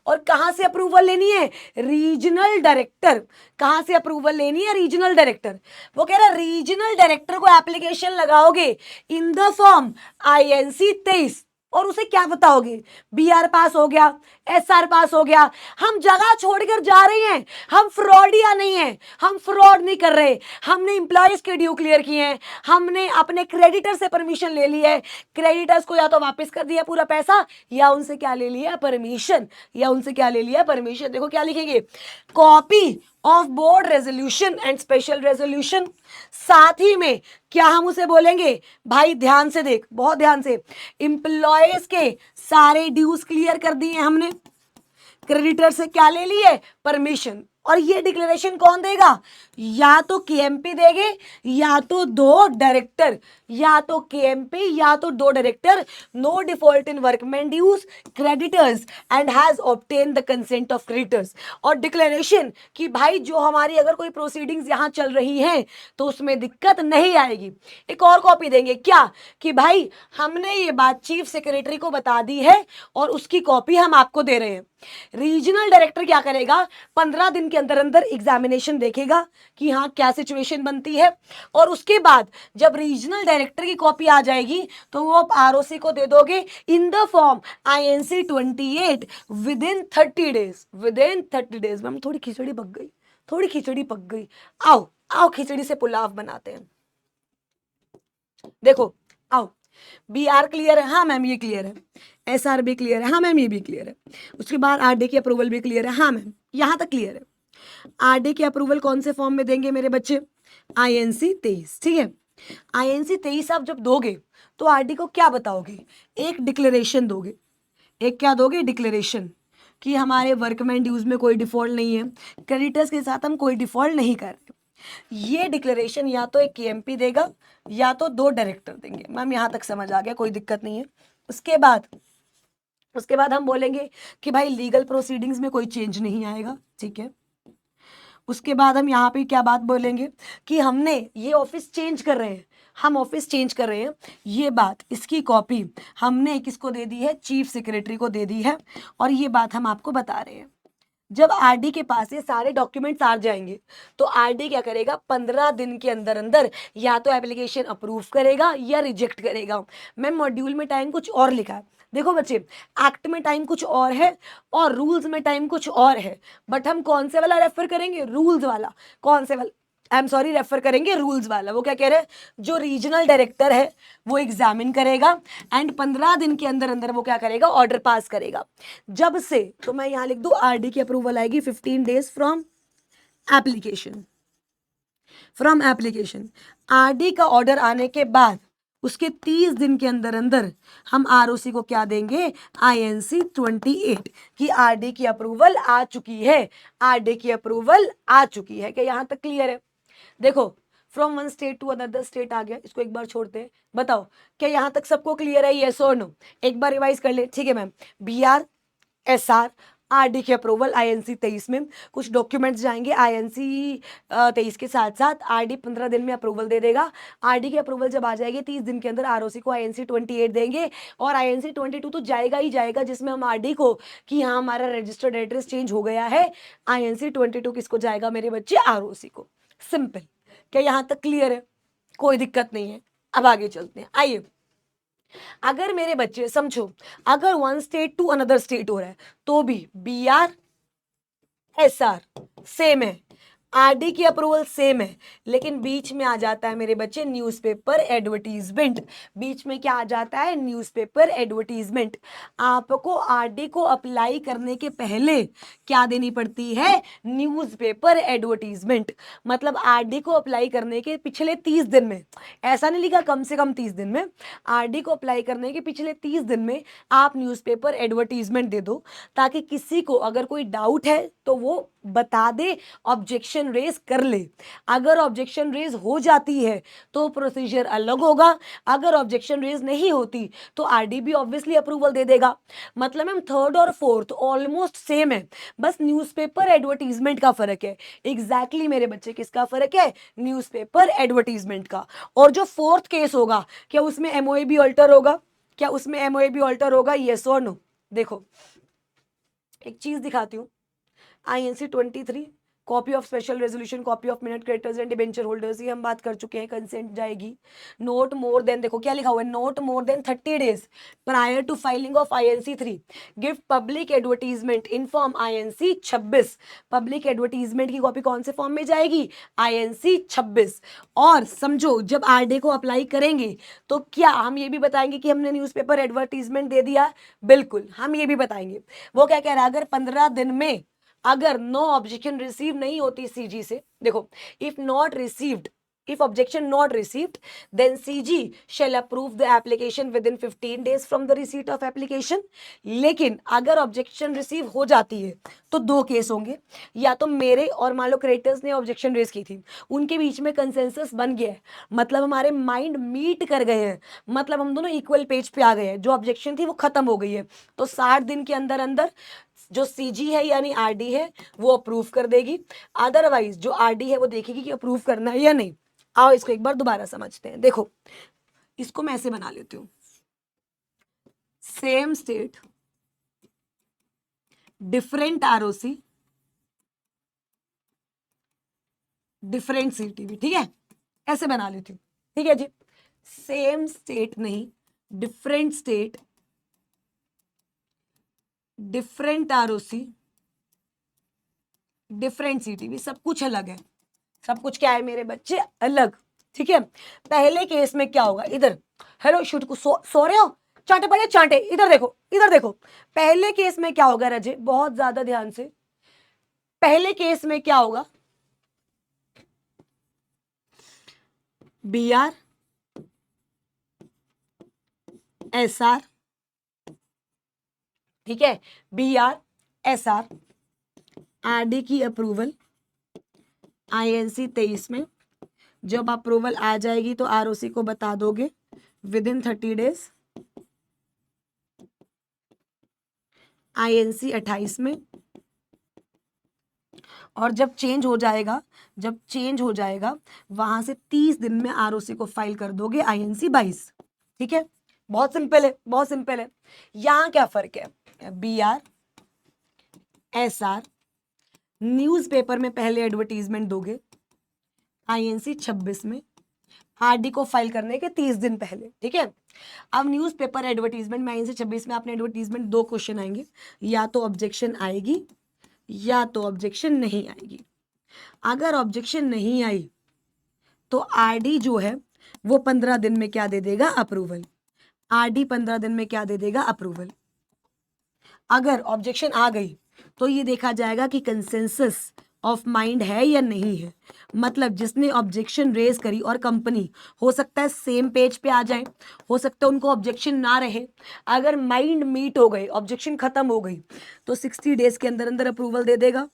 [SPEAKER 1] और कहां से अप्रूवल लेनी है, रीजनल डायरेक्टर। कहां से अप्रूवल लेनी है, रीजनल डायरेक्टर। वो कह रहा है रीजनल डायरेक्टर को एप्लीकेशन लगाओगे इन द फॉर्म INC 23, और उसे क्या बताओगे, BR पास हो गया, SR पास हो गया। हम जगह छोड़कर जा रहे हैं, हम फ्रॉडिया नहीं है, हम फ्रॉड नहीं कर रहे। हमने इंप्लॉयज के ड्यू क्लियर किए हैं, हमने अपने क्रेडिटर से परमिशन ले ली है, क्रेडिटर्स को या तो वापस कर दिया पूरा पैसा, या उनसे क्या ले लिया, परमिशन, या उनसे क्या ले लिया, परमिशन। देखो क्या लिखेंगे, copy of board resolution and special resolution. साथ ही में क्या हम उसे बोलेंगे, भाई ध्यान से देख, बहुत ध्यान से, इंप्लॉयज के सारे ड्यूज क्लियर कर दिए हमने, क्रेडिटर से क्या ले लिए, परमिशन। और ये डिक्लेरेशन कौन देगा, या तो KMP देंगे, या तो दो डायरेक्टर, या तो KMP या तो दो director. No default in workman dues creditors and has obtain the consent of creditors. और डिक्लेरेशन कि भाई जो हमारी अगर कोई प्रोसीडिंग्स यहां चल रही हैं तो उसमें दिक्कत नहीं आएगी। एक और कॉपी देंगे क्या, कि भाई हमने ये बात चीफ सेक्रेटरी को बता दी है और उसकी कॉपी हम आपको दे रहे हैं। रीजनल डायरेक्टर क्या करेगा, 15 दिन के अंदर अंदर एग्जामिनेशन देखेगा कि हाँ क्या सिचुएशन बनती है, और उसके बाद जब रीजनल डायरेक्टर की कॉपी आ जाएगी तो वो आप ROC को दे दोगे in the form INC 28 with in 30 days. With in 30 days. Ma'am थोड़ी खिचड़ी पक गई, थोड़ी खिचड़ी पक गई, आओ आओ खिचड़ी से पुलाव बनाते हैं। देखो आओ, BR क्लियर है, हाँ मैम ये क्लियर है, SR भी क्लियर है, हाँ मैम ये भी क्लियर है, उसके बाद RD की अप्रूवल भी क्लियर है, हाँ मैम यहां तक क्लियर है। RD की अप्रूवल कौन से फॉर्म में देंगे मेरे बच्चे, INC 23, ठीक है। INC 23 आप जब दोगे तो RD को क्या बताओगे, एक डिक्लेरेशन दोगे। एक क्या दोगे, डिक्लेरेशन, कि हमारे वर्कमैन ड्यूज में कोई डिफॉल्ट नहीं है, क्रेडिटर्स के साथ हम कोई डिफॉल्ट नहीं कर रहे। ये डिक्लेरेशन या तो एक KMP देगा या तो दो डायरेक्टर देंगे। मैम यहां तक समझ आ गया, कोई दिक्कत नहीं है। उसके बाद हम बोलेंगे कि भाई लीगल प्रोसीडिंग्स में कोई चेंज नहीं आएगा, ठीक है। उसके बाद हम यहाँ पे क्या बात बोलेंगे कि हमने ये ऑफिस चेंज कर रहे हैं, हम ऑफिस चेंज कर रहे हैं, ये बात, इसकी कॉपी हमने किसको दे दी है, चीफ सेक्रेटरी को दे दी है, और ये बात हम आपको बता रहे हैं। जब RD के पास ये सारे डॉक्यूमेंट्स आ जाएंगे तो RD क्या करेगा, 15 दिन के अंदर अंदर या तो एप्लीकेशन अप्रूव करेगा या रिजेक्ट करेगा। मैम मॉड्यूल में टाइम कुछ और लिखा है, देखो बच्चे, एक्ट में टाइम कुछ और है और रूल्स में टाइम कुछ और है, बट हम कौन से वाला रेफर करेंगे, रूल्स वाला। कौन से वाला, आई एम सॉरी, रेफर करेंगे रूल्स वाला। वो क्या कह रहे हैं, जो रीजनल डायरेक्टर है वो एग्जामिन करेगा एंड 15 दिन के अंदर अंदर वो क्या करेगा, ऑर्डर पास करेगा। जब से, तो मैं यहां लिख दूं RD की अप्रूवल आएगी 15 days from application. From application RD का ऑर्डर आने के बाद उसके 30 दिन के अंदर अंदर हम ROC को क्या देंगे, INC 28, कि RD की अप्रूवल आ चुकी है, RD की अप्रूवल आ चुकी है। क्या यहां तक क्लियर है। देखो from one state to another state आ गया, इसको एक बार छोड़ते हैं। बताओ क्या यहां तक सबको क्लियर है, यस और नो। एक बार रिवाइज कर ले, ठीक है मैम। BR, SR, RD की अप्रूवल INC 23 में, कुछ डॉक्यूमेंट्स जाएंगे INC 23 के साथ साथ, RD 15 दिन में अप्रूवल दे देगा। RD की अप्रूवल जब आ जाएगी 30 दिन के अंदर ROC को INC 28 देंगे, और INC 22 तो जाएगा ही जाएगा, जिसमें हम RD को कि हाँ हमारा रजिस्टर्ड एड्रेस चेंज हो गया है। INC 22 किसको जाएगा मेरे बच्चे, ROC को। सिंपल। क्या यहां तक क्लियर है, कोई दिक्कत नहीं है। अब आगे चलते हैं, आइए। अगर मेरे बच्चे समझो, अगर one state to another state हो रहा है तो भी BR, SR सेम है, RD की अप्रूवल सेम है, लेकिन बीच में आ जाता है मेरे बच्चे न्यूज़पेपर एडवर्टीजमेंट। बीच में क्या आ जाता है, न्यूज़पेपर एडवर्टीजमेंट। आपको RD को अप्लाई करने के पहले क्या देनी पड़ती है, न्यूज़पेपर एडवर्टीजमेंट। मतलब RD को अप्लाई करने के पिछले 30 दिन में, ऐसा नहीं लिखा कम से कम 30 दिन में, RD को अप्लाई करने के पिछले 30 दिन में आप न्यूज़पेपर एडवर्टीजमेंट दे दो, ताकि किसी को अगर कोई डाउट है तो वो बता दे, ऑब्जेक्शन रेज कर ले। अगर ऑब्जेक्शन रेज हो जाती है तो प्रोसीजर अलग होगा, अगर ऑब्जेक्शन रेज नहीं होती तो आरडीबी ऑब्वियसली अप्रूवल दे देगा। मतलब मैम थर्ड और फोर्थ ऑलमोस्ट सेम है, बस न्यूज़पेपर एडवर्टीजमेंट का फर्क है। एग्जैक्टली मेरे बच्चे, किसका फर्क है? न्यूज़पेपर एडवर्टीजमेंट का। और जो फोर्थ केस होगा, क्या उसमें एमओए भी अल्टर होगा? क्या उसमें एमओए भी अल्टर होगा? यस और नो? देखो एक चीज दिखाती हूँ, INC 23, copy of special resolution, copy of minute, creditors and debenture holders, ये हम बात कर चुके हैं, कंसेंट जाएगी। नोट मोर देन, देखो क्या लिखा हुआ है, not more than 30 days prior to filing of INC 3 give public advertisement in form INC 26। Public advertisement की कॉपी कौन से फॉर्म में जाएगी? INC 26। और समझो जब आरडे को अप्लाई करेंगे तो क्या हम ये भी बताएंगे कि हमने न्यूज़पेपर एडवर्टीजमेंट दे दिया? बिल्कुल, हम ये भी बताएंगे। वो क्या कह रहा है, अगर 15 दिन में अगर नो ऑब्जेक्शन रिसीव नहीं होती सीजी से, देखो if not received, if objection not received then CG shall approve the application within 15 days from the receipt of application। लेकिन अगर ऑब्जेक्शन रिसीव हो जाती है तो दो केस होंगे, या तो मेरे और मान लो क्रेडिटर्स ने ऑब्जेक्शन रेज की थी, उनके बीच में कंसेंसस बन गया है, मतलब हमारे माइंड मीट कर गए हैं, मतलब हम दोनों इक्वल पेज पे आ गए हैं, जो ऑब्जेक्शन थी वो खत्म हो गई है, तो 60 दिन के अंदर अंदर जो सीजी है यानी आरडी है वो अप्रूव कर देगी। अदरवाइज जो आरडी है वो देखेगी कि अप्रूव करना है या नहीं। आओ इसको एक बार दोबारा समझते हैं। देखो इसको मैं ऐसे बना लेती हूं, same state different ROC different CTV, ठीक है, ऐसे बना लेती हूं, ठीक है जी। सेम स्टेट नहीं, different state different ROC different CTV, सब कुछ अलग है, सब कुछ क्या है मेरे बच्चे? अलग, ठीक है। पहले केस में क्या होगा, इधर हेलो शूट को सो रहे हो, चांटे पड़े चांटे, इधर देखो इधर देखो। पहले केस में क्या होगा रजे, बहुत ज्यादा ध्यान से, पहले केस में क्या होगा, BR SR, ठीक है, BR SR आरडी की अप्रूवल INC 23 में, जब अप्रूवल आ जाएगी तो आरओसी को बता दोगे विद इन 30 days। INC 28 में, और जब चेंज हो जाएगा, जब चेंज हो जाएगा वहां से 30 दिन में आरओसी को फाइल कर दोगे INC 22, ठीक है। बहुत सिंपल है, बहुत सिंपल है। यहां क्या फर्क है, BR SR न्यूज़पेपर में पहले एडवर्टीजमेंट दोगे, INC 26 में आरडी को फाइल करने के 30 दिन पहले, ठीक है। अब न्यूज़पेपर एडवर्टीजमेंट में INC 26 में आपने एडवर्टीजमेंट, दो क्वेश्चन आएंगे, या तो ऑब्जेक्शन आएगी या तो ऑब्जेक्शन नहीं आएगी। अगर ऑब्जेक्शन नहीं आई तो आरडी जो है वो 15 दिन में क्या दे देगा, अप्रूवल। आरडी 15 दिन में क्या दे देगा, अप्रूवल। अगर ऑब्जेक्शन आ गई तो ये देखा जाएगा कि कंसेंसस ऑफ माइंड है या नहीं है, मतलब जिसने ऑब्जेक्शन रेज करी और कंपनी, हो सकता है सेम पेज पे आ जाए, हो सकता है उनको ऑब्जेक्शन ना रहे। अगर माइंड मीट हो गए, ऑब्जेक्शन खत्म हो गई, तो 60 डेज के अंदर अंदर अप्रूवल दे देगा।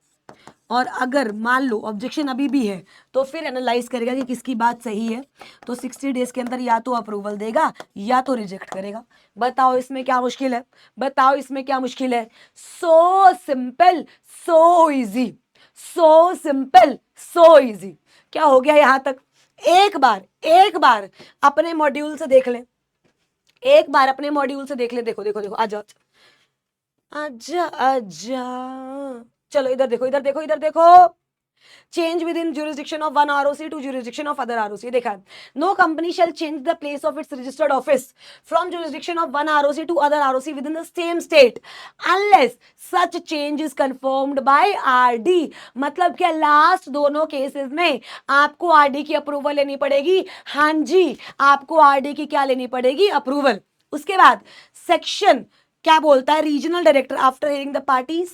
[SPEAKER 1] और अगर मान लो ऑब्जेक्शन अभी भी है तो फिर एनालाइज करेगा कि किसकी बात सही है, तो 60 डेज के अंदर या तो अप्रूवल देगा या तो रिजेक्ट करेगा। बताओ इसमें क्या मुश्किल है, बताओ इसमें क्या मुश्किल है? So simple, so easy, so simple, so easy. क्या हो गया यहां तक? एक बार अपने मॉड्यूल से देख लें, एक बार अपने मॉड्यूल से देख लें। देखो देखो देखो, आ जाओ, आजा आजा, चलो इधर देखो इधर देखो इधर देखो। Change with in jurisdiction of one ROC to jurisdiction of other ROC, देखा, no company shall change the place of its registered office from jurisdiction of one ROC to other ROC within the same state unless such change is confirmed by RD। मतलब क्या, last दोनों cases में आपको RD की approval लेनी पड़ेगी। हाँ जी, आपको आरडी की क्या लेनी पड़ेगी, अप्रूवल। उसके बाद सेक्शन क्या बोलता है, regional director after hearing the party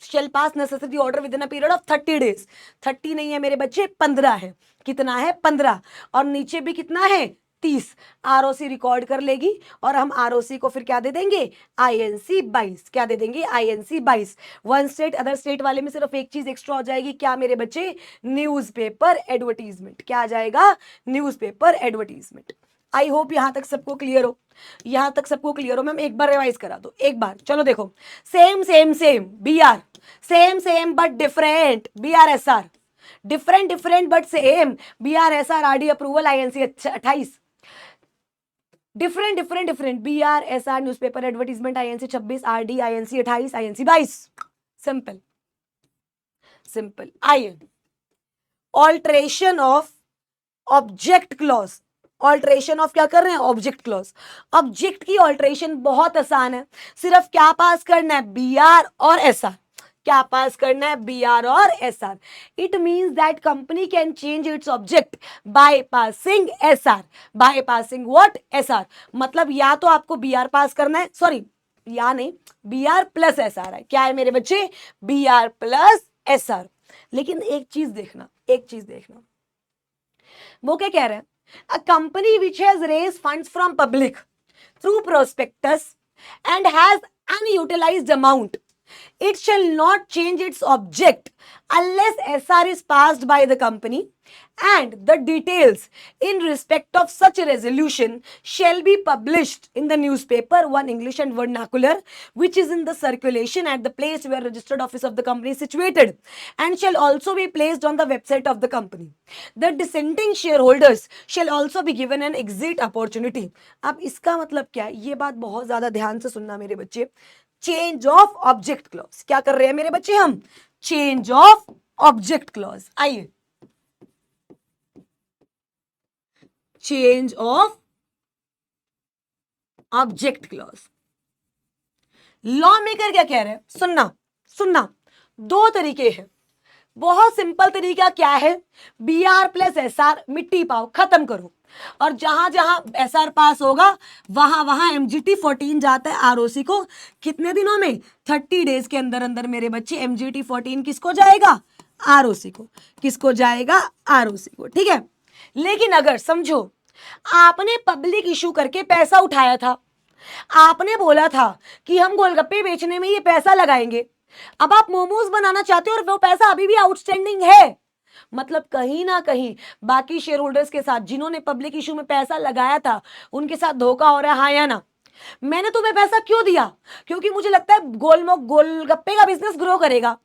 [SPEAKER 1] shall pass necessary order within a period of 30 days। 30 नहीं है मेरे बच्चे, 15 है। कितना है, 15, और नीचे भी कितना है, 30 आरओसी रिकॉर्ड कर लेगी और हम आरओसी को फिर क्या दे देंगे, आईएनसी 22। क्या दे देंगे, INC 22। One state other state वाले में सिर्फ एक चीज एक्स्ट्रा हो जाएगी, क्या मेरे बच्चे, न्यूज़पेपर एडवर्टीजमेंट। क्या आ जाएगा, न्यूज़पेपर एडवर्टीजमेंट। आई होप यहां तक सबको क्लियर हो, यहां तक सबको क्लियर हो। मैम एक बार रिवाइज करा दो, एक बार चलो देखो, same same same B R, same same but different B R S R, different different but same B R S R, RD approval INC 28, different different different B R S R newspaper advertisement INC 26, RD INC 28, INC 22। Simple simple. आइए, alteration of object clause, alteration of क्या कर रहे हैं, object clause. Object की alteration बहुत आसान है, सिर्फ क्या पास करना है, बी आर और एस आर। क्या पास करना है, बी आर और S R. It means that company can change its object by passing S R, by passing what, S R. मतलब या तो आपको बी आर पास करना है, सॉरी या नहीं, B R plus S R है। क्या है मेरे बच्चे, B R plus S R. लेकिन एक चीज देखना, एक चीज देखना, वो क्या कह रहे हैं, a company which has raised funds from public through prospectus and has unutilized amount, it shall not change its object unless SR is passed by the company, and the details in respect of such a resolution shall be published in the newspaper, one English and vernacular, which is in the circulation at the place where registered office of the company is situated, and shall also be placed on the website of the company. The dissenting shareholders shall also be given an exit opportunity. अब इसका मतलब क्या है, ये बात बहुत ज्यादा ध्यान से सुनना मेरे बच्चे। चेंज ऑफ ऑब्जेक्ट क्लॉज, क्या कर रहे हैं मेरे बच्चे हम, चेंज ऑफ ऑब्जेक्ट क्लॉज। आइए, change of object clause. Law maker क्या कह रहे हैं, सुनना सुनना, दो तरीके हैं। बहुत सिंपल तरीका क्या है, B R plus S R मिट्टी पाओ, खत्म करो, और जहां जहां एस आर पास होगा वहां वहां एमजीटी 14 जाता है आरओसी को। कितने दिनों में, 30 डेज के अंदर अंदर मेरे बच्चे एमजीटी 14 किसको जाएगा, आरओसी को। किसको जाएगा, आरओसी को, ठीक है। लेकिन अगर समझो आपने पब्लिक इशू करके पैसा उठाया था, आपने बोला था कि हम गोलगप्पे बेचने में ये पैसा लगाएंगे, अब आप मोमोज बनाना चाहते हो और वो पैसा अभी भी आउटस्टैंडिंग है, मतलब कहीं ना कहीं बाकी शेयर होल्डर्स के साथ जिन्होंने पब्लिक इशू में पैसा लगाया था उनके साथ धोखा हो रहा है, हाँ या ना। मैंने तुम्हें पैसा क्यों दिया, क्योंकि मुझे लगता है गोलगप्पे का बिजनेस ग्रो करेगा।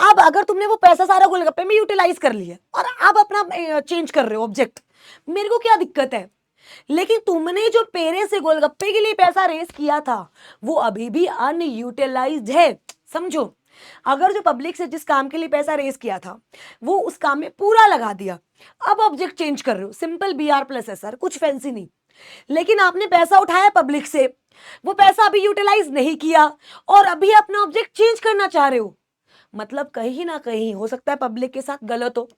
[SPEAKER 1] अब अगर तुमने वो पैसा सारा गोलगप्पे में यूटिलाइज कर लिया और अब अपना चेंज कर रहे हो ऑब्जेक्ट, मेरे को क्या दिक्कत है। लेकिन तुमने जो पेरे से गोलगप्पे के लिए पैसा रेस किया था वो अभी भी अनयूटिलाइज्ड है, समझो। अगर जो पब्लिक से जिस काम के लिए पैसा रेस किया था वो उस काम में पूरा लगा दिया, अब ऑब्जेक्ट चेंज कर रहे हो, simple B R plus S R, कुछ फैंसी नहीं। लेकिन आपने पैसा उठाया पब्लिक से, वो पैसा अभी यूटिलाइज नहीं किया और अभी अपना ऑब्जेक्ट चेंज करना चाह रहे हो, मतलब कहीं ना कहीं हो सकता है पब्लिक के साथ गलत हो,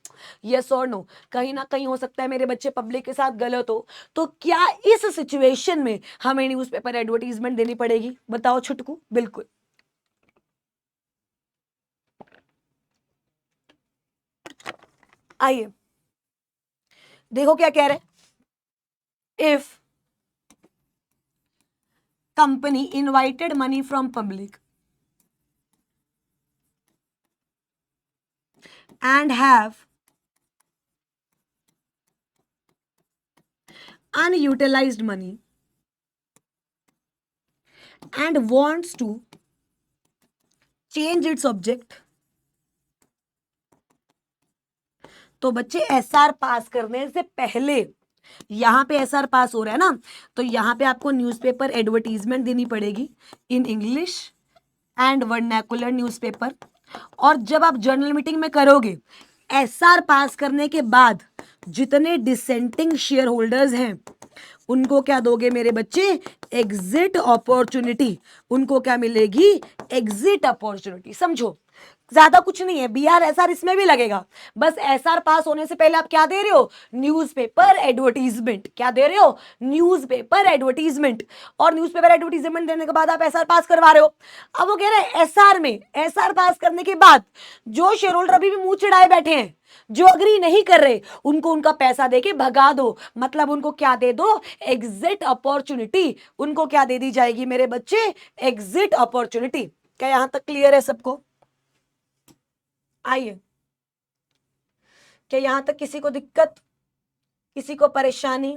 [SPEAKER 1] यस और नो, कहीं ना कहीं हो सकता है मेरे बच्चे पब्लिक के साथ गलत हो। तो क्या इस सिचुएशन में हमें न्यूज़पेपर एडवर्टीजमेंट देनी पड़ेगी, बताओ छुटकू, बिल्कुल। आइए देखो क्या कह रहे हैं, if company invited money from public and have unutilized money and wants to change its object, तो बच्चे एसआर पास करने से पहले, यहां पे एसआर पास हो रहा है ना, तो यहां पे आपको न्यूज़पेपर एडवर्टीजमेंट देनी पड़ेगी in English and vernacular newspaper. और जब आप जर्नल मीटिंग में करोगे, एसआर पास करने के बाद जितने डिसेंटिंग शेयर होल्डर्स हैं उनको क्या दोगे मेरे बच्चे, एग्जिट अपॉर्चुनिटी। उनको क्या मिलेगी, एग्जिट अपॉर्चुनिटी। समझो ज्यादा कुछ नहीं है, बी आर एस आर इसमें भी लगेगा। बस एस आर पास होने से पहले आप क्या दे रहे हो, न्यूज़पेपर एडवर्टीजमेंट। क्या दे रहे हो, न्यूज़पेपर एडवर्टीजमेंट। और न्यूज़पेपर एडवर्टीजमेंट देने के बाद आप एस आर पास करवा रहे हो। अब वो कह रहे हैं एस आर में, एस आर पास करने के बाद जो शेयर होल्डर अभी भी मुंह चिढ़ाए बैठे हैं, जो अग्री नहीं कर रहे, उनको उनका पैसा देके भगा दो। मतलब उनको क्या दे दो, एग्जिट अपॉर्चुनिटी। उनको क्या दे दी जाएगी मेरे बच्चे, एग्जिट अपॉर्चुनिटी। क्या यहां तक क्लियर है सबको? आइए, क्या यहां तक किसी को दिक्कत, किसी को परेशानी?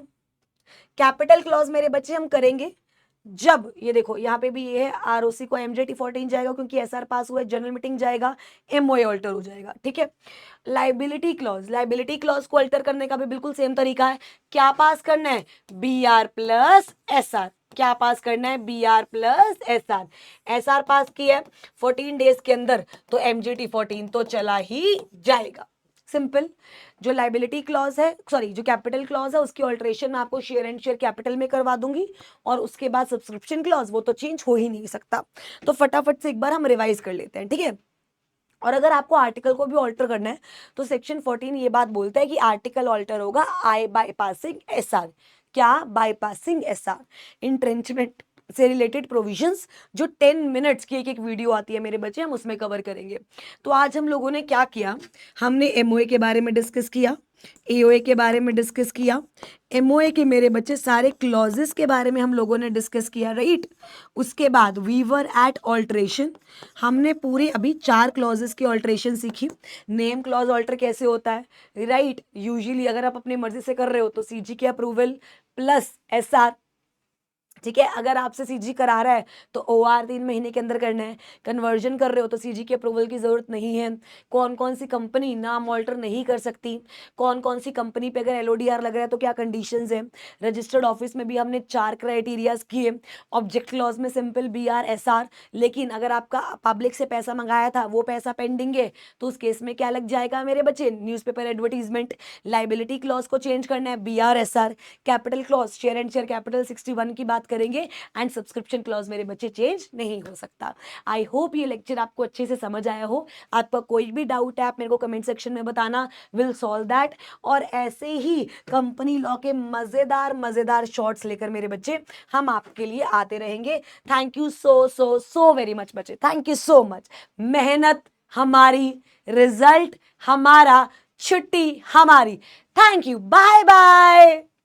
[SPEAKER 1] कैपिटल क्लॉज मेरे बच्चे हम करेंगे जब, ये देखो यहाँ पे भी ये है, आरओसी को एमजेटी 14 जाएगा क्योंकि एसआर पास हुआ है, जनरल मीटिंग जाएगा, एमओए ऑल्टर हो जाएगा, ठीक है। लाइबिलिटी क्लॉज, लाइबिलिटी क्लॉज को अल्टर करने का भी बिल्कुल सेम तरीका है। क्या पास करना है, B R plus S R. क्या पास करना है, B R plus S R. S R पास की है 14 डेज के अंदर, तो एमजेटी 14 तो चला ही जाएगा। सिंपल। जो लाइबिलिटी क्लॉज है, सॉरी जो कैपिटल क्लॉज है, उसकी ऑल्ट्रेशन मैं आपको शेयर एंड शेयर कैपिटल में करवा दूंगी। और उसके बाद सब्सक्रिप्शन क्लॉज, वो तो चेंज हो ही नहीं सकता। तो फटाफट से एक बार हम रिवाइज कर लेते हैं, ठीक है। और अगर आपको आर्टिकल को भी ऑल्टर करना है तो सेक्शन 14 ये बात बोलता है कि आर्टिकल ऑल्टर होगा आई बाईपासिंग एस आर। क्या, बाईपासिंग एस आर। इंट्रेंचमेंट से रिलेटेड प्रोविजंस जो 10 मिनट्स की एक एक वीडियो आती है मेरे बच्चे, हम उसमें कवर करेंगे। तो आज हम लोगों ने क्या किया, हमने एमओए के बारे में डिस्कस किया, एओए के बारे में डिस्कस किया, एमओए के मेरे बच्चे सारे क्लॉजेस के बारे में हम लोगों ने डिस्कस किया, राइट। उसके बाद वीवर एट ऑल्ट्रेशन, हमने पूरी अभी 4 क्लॉजेस की ऑल्ट्रेशन सीखी। नेम क्लॉज ऑल्टर कैसे होता है, राइट। यूजुअली अगर आप अपनी मर्जी से कर रहे हो तो सीजी के अप्रूवल प्लस एसआर, ठीक है। अगर आपसे सीजी करा रहा है तो ओआर 3 महीने के अंदर करना है। कन्वर्जन कर रहे हो तो सीजी के अप्रूवल की जरूरत नहीं है। कौन कौन सी कंपनी नाम ऑल्टर नहीं कर सकती, कौन कौन सी कंपनी पे अगर एलओडीआर लग रहा है तो क्या कंडीशंस है। रजिस्टर्ड ऑफिस में भी हमने 4 क्राइटेरियाज किए। ऑब्जेक्ट क्लॉज में simple B R S R. लेकिन अगर आपका पब्लिक से पैसा मंगाया था, वो पैसा पेंडिंग है, तो उस केस में क्या लग जाएगा मेरे बच्चे, न्यूज़पेपर एडवर्टीजमेंट। लाइबिलिटी क्लॉज को चेंज करना है, B R S R. Capital clause, share and share capital 61 की बात करेंगे। एंड सब्सक्रिप्शन क्लॉज मेरे बच्चे चेंज नहीं हो सकता। आई होप ये लेक्चर आपको अच्छे से समझ आया हो। आपका कोई भी डाउट है आप मेरे को कमेंट सेक्शन में बताना, विल सॉल्व दैट। और ऐसे ही कंपनी लॉ के मजेदार मजेदार शॉर्ट्स लेकर मेरे बच्चे हम आपके लिए आते रहेंगे। Thank you so so so very much बच्चे, थैंक यू सो मच। मेहनत हमारी, रिजल्ट हमारा, छुट्टी हमारी। Thank you, bye bye.